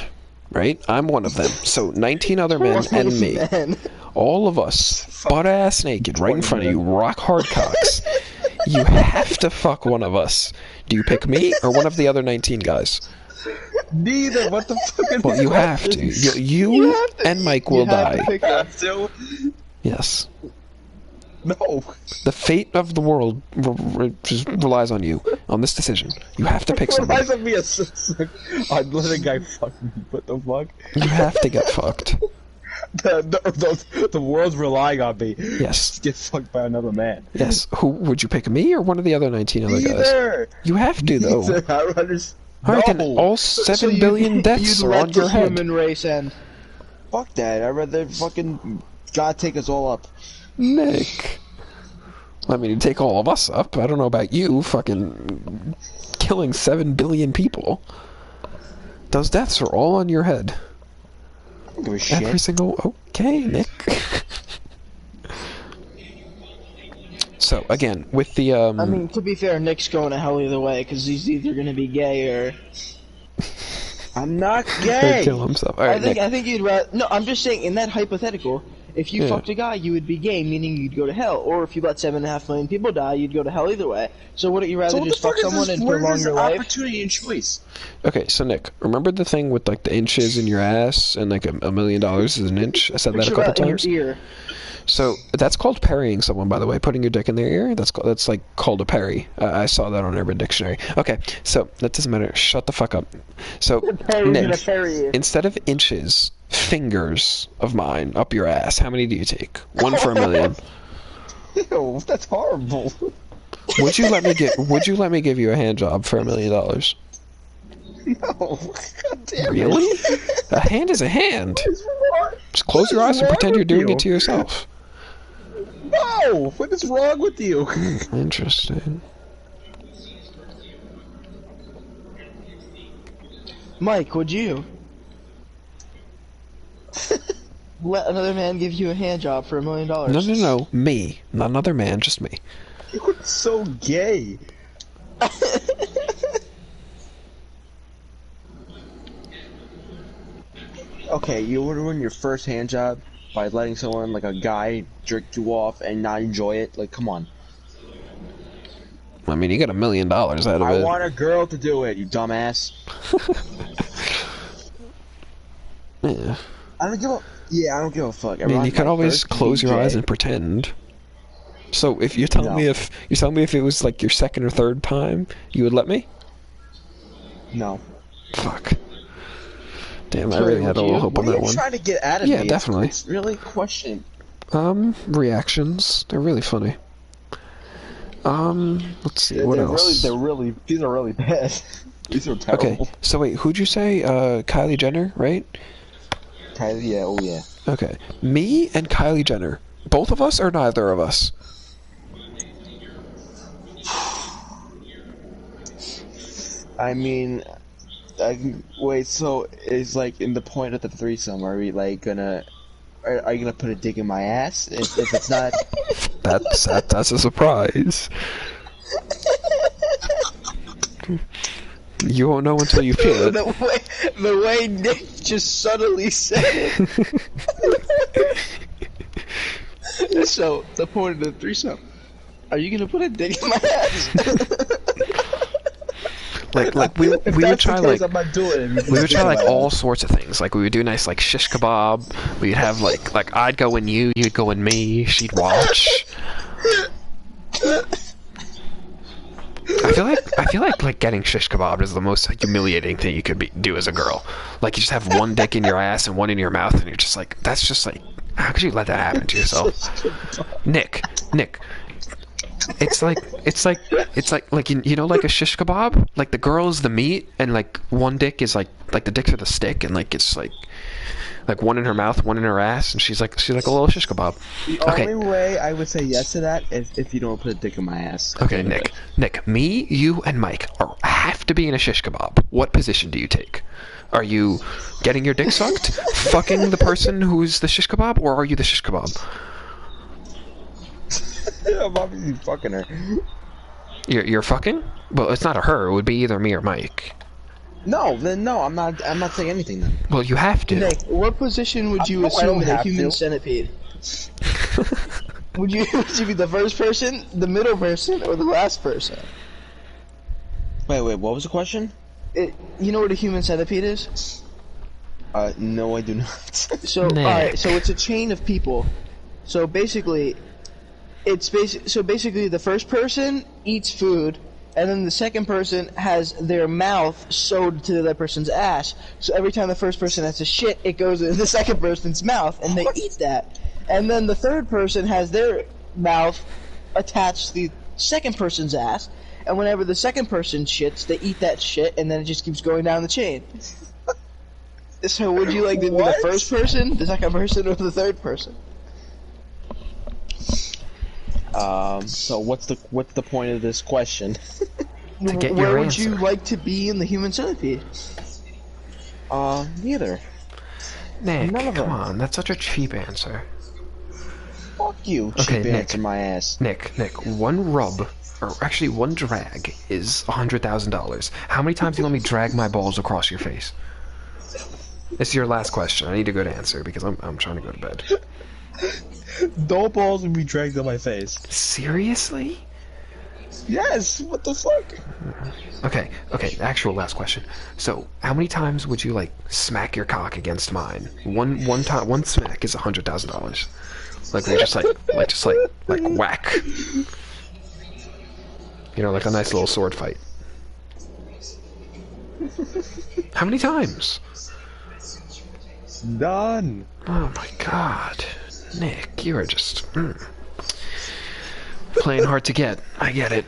right? I'm one of them. So, 19 other men and me. All of us, butt-ass naked, right in front of you, rock-hard cocks. You have to fuck one of us. Do you pick me or one of the other 19 guys? Neither. What the fuck? Well, you have to. You have to. And Mike will die. Have to? Yes. No. The fate of the world just relies on you, on this decision. You have to pick somebody. Reminds me of I'd let a guy fuck me. What the fuck? You have to get fucked. The world's relying on me. Yes. To get fucked by another man. Yes. Who would you pick, me or one of the other 19 other guys? Neither. You have to, though. Neither. I don't understand. Alright, then all 7 billion deaths are on your head. Human race end. Fuck that. I'd rather fucking God take us all up. Nick. I mean, he'd take all of us up. I don't know about you, fucking killing 7 billion people. Those deaths are all on your head. I don't give a shit. Every single... Okay, Nick. So, again, with the, I mean, to be fair, Nick's going to hell either way, because he's either going to be gay or... I'm not gay! He'll kill himself. Alright, Nick. I think you'd rather... No, I'm just saying, in that hypothetical, if you fucked a guy, you would be gay, meaning you'd go to hell. Or if you let 7.5 million people die, you'd go to hell either way. So wouldn't you rather just fuck someone and prolong your life? Opportunity and choice. Okay, so Nick, remember the thing with, like, the inches in your ass, and, like, $1 million is an inch? I said that a couple times. In your ear. So that's called parrying someone, by the way. Putting your dick in their ear. That's like called a parry. I saw that on Urban Dictionary. Okay, so that doesn't matter. Shut the fuck up. So Nick, instead of inches, fingers of mine up your ass. How many do you take? 1 for $1 million. Ew, that's horrible. Would you let me give you a hand job for $1 million? No. God damn Really? it. A hand is a hand. Just close your eyes and pretend you're doing it to yourself. No! What is wrong with you? Interesting. Mike, would you let another man give you a hand job for $1 million? No. Me. Not another man, just me. You're so gay. Okay, you would ruin your first hand job by letting someone, like a guy, jerk you off and not enjoy it? Like, come on. I mean, you get $1 million out of it. I want a girl to do it, you dumbass. Yeah. I don't give a fuck. I mean, you can always close your eyes and pretend. So if you're telling me if it was like your second or third time, you would let me? No. Fuck. Damn, I really had a little hope on that one. What are you trying to get out of me? Yeah, definitely. It's really questioning. Reactions. They're really funny. Let's see, what else? These are really bad. These are terrible. Okay, so wait, who'd you say? Kylie Jenner, right? Kylie, yeah, oh yeah. Okay, me and Kylie Jenner. Both of us or neither of us? I mean... wait, so is like in the point of the threesome, are we like gonna are you gonna put a dick in my ass if it's not? that's a surprise. You won't know until you feel it. The way Nick just subtly said it. So the point of the threesome, are you gonna put a dick in my ass? Like we would try like all sorts of things. Like we would do nice like shish kebab. We'd have like I'd go in you, you'd go in me. She'd watch. I feel like getting shish kebab is the most humiliating thing you could do as a girl. Like you just have one dick in your ass and one in your mouth, and you're just like, that's just like, how could you let that happen to yourself? Nick. It's like you know, like a shish kebab. Like the girl is the meat, and like one dick is like the dick for the stick, and like it's like one in her mouth, one in her ass, and she's like a little shish kebab. The only way I would say yes to that is if you don't put a dick in my ass. Okay, Nick, me, you, and Mike have to be in a shish kebab. What position do you take? Are you getting your dick sucked, fucking the person who's the shish kebab, or are you the shish kebab? I'm obviously fucking her. You're fucking? Well, it's not a her. It would be either me or Mike. No, then no. I'm not saying anything then. Well, you have to. Nick, what position would you assume in a human centipede? Would you be the first person, the middle person, or the last person? Wait. What was the question? You know what a human centipede is? No, I do not. So, alright, so it's a chain of people. So basically, the first person eats food, and then the second person has their mouth sewed to the other person's ass. So every time the first person has to shit, it goes in the second person's mouth, and they eat that. And then the third person has their mouth attached to the second person's ass, and whenever the second person shits, they eat that shit, and then it just keeps going down the chain. So would you like to be the first person, the second person, or the third person? So what's the point of this question? to get Where your would answer. you like to be in the human centipede? Neither. Nick, None of come them. on, that's such a cheap answer. Fuck you, Okay, cheap Nick. answer my ass. Nick, one rub, or actually one drag, is $100,000. How many times do you let me drag my balls across your face? This is your last question. I need a good answer because I'm trying to go to bed. No balls will be dragged on my face. Seriously? Yes, what the fuck? Okay, actual last question. So, how many times would you, like, smack your cock against mine? One time, one smack is $100,000. Like, we just like whack. You know, like a nice little sword fight. How many times? None. Oh my god. Nick, you are just... playing hard to get. I get it.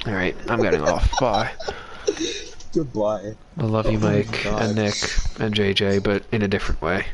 Alright, I'm getting off. Bye. Goodbye. I love you, Mike, God. and Nick, and JJ, but in a different way.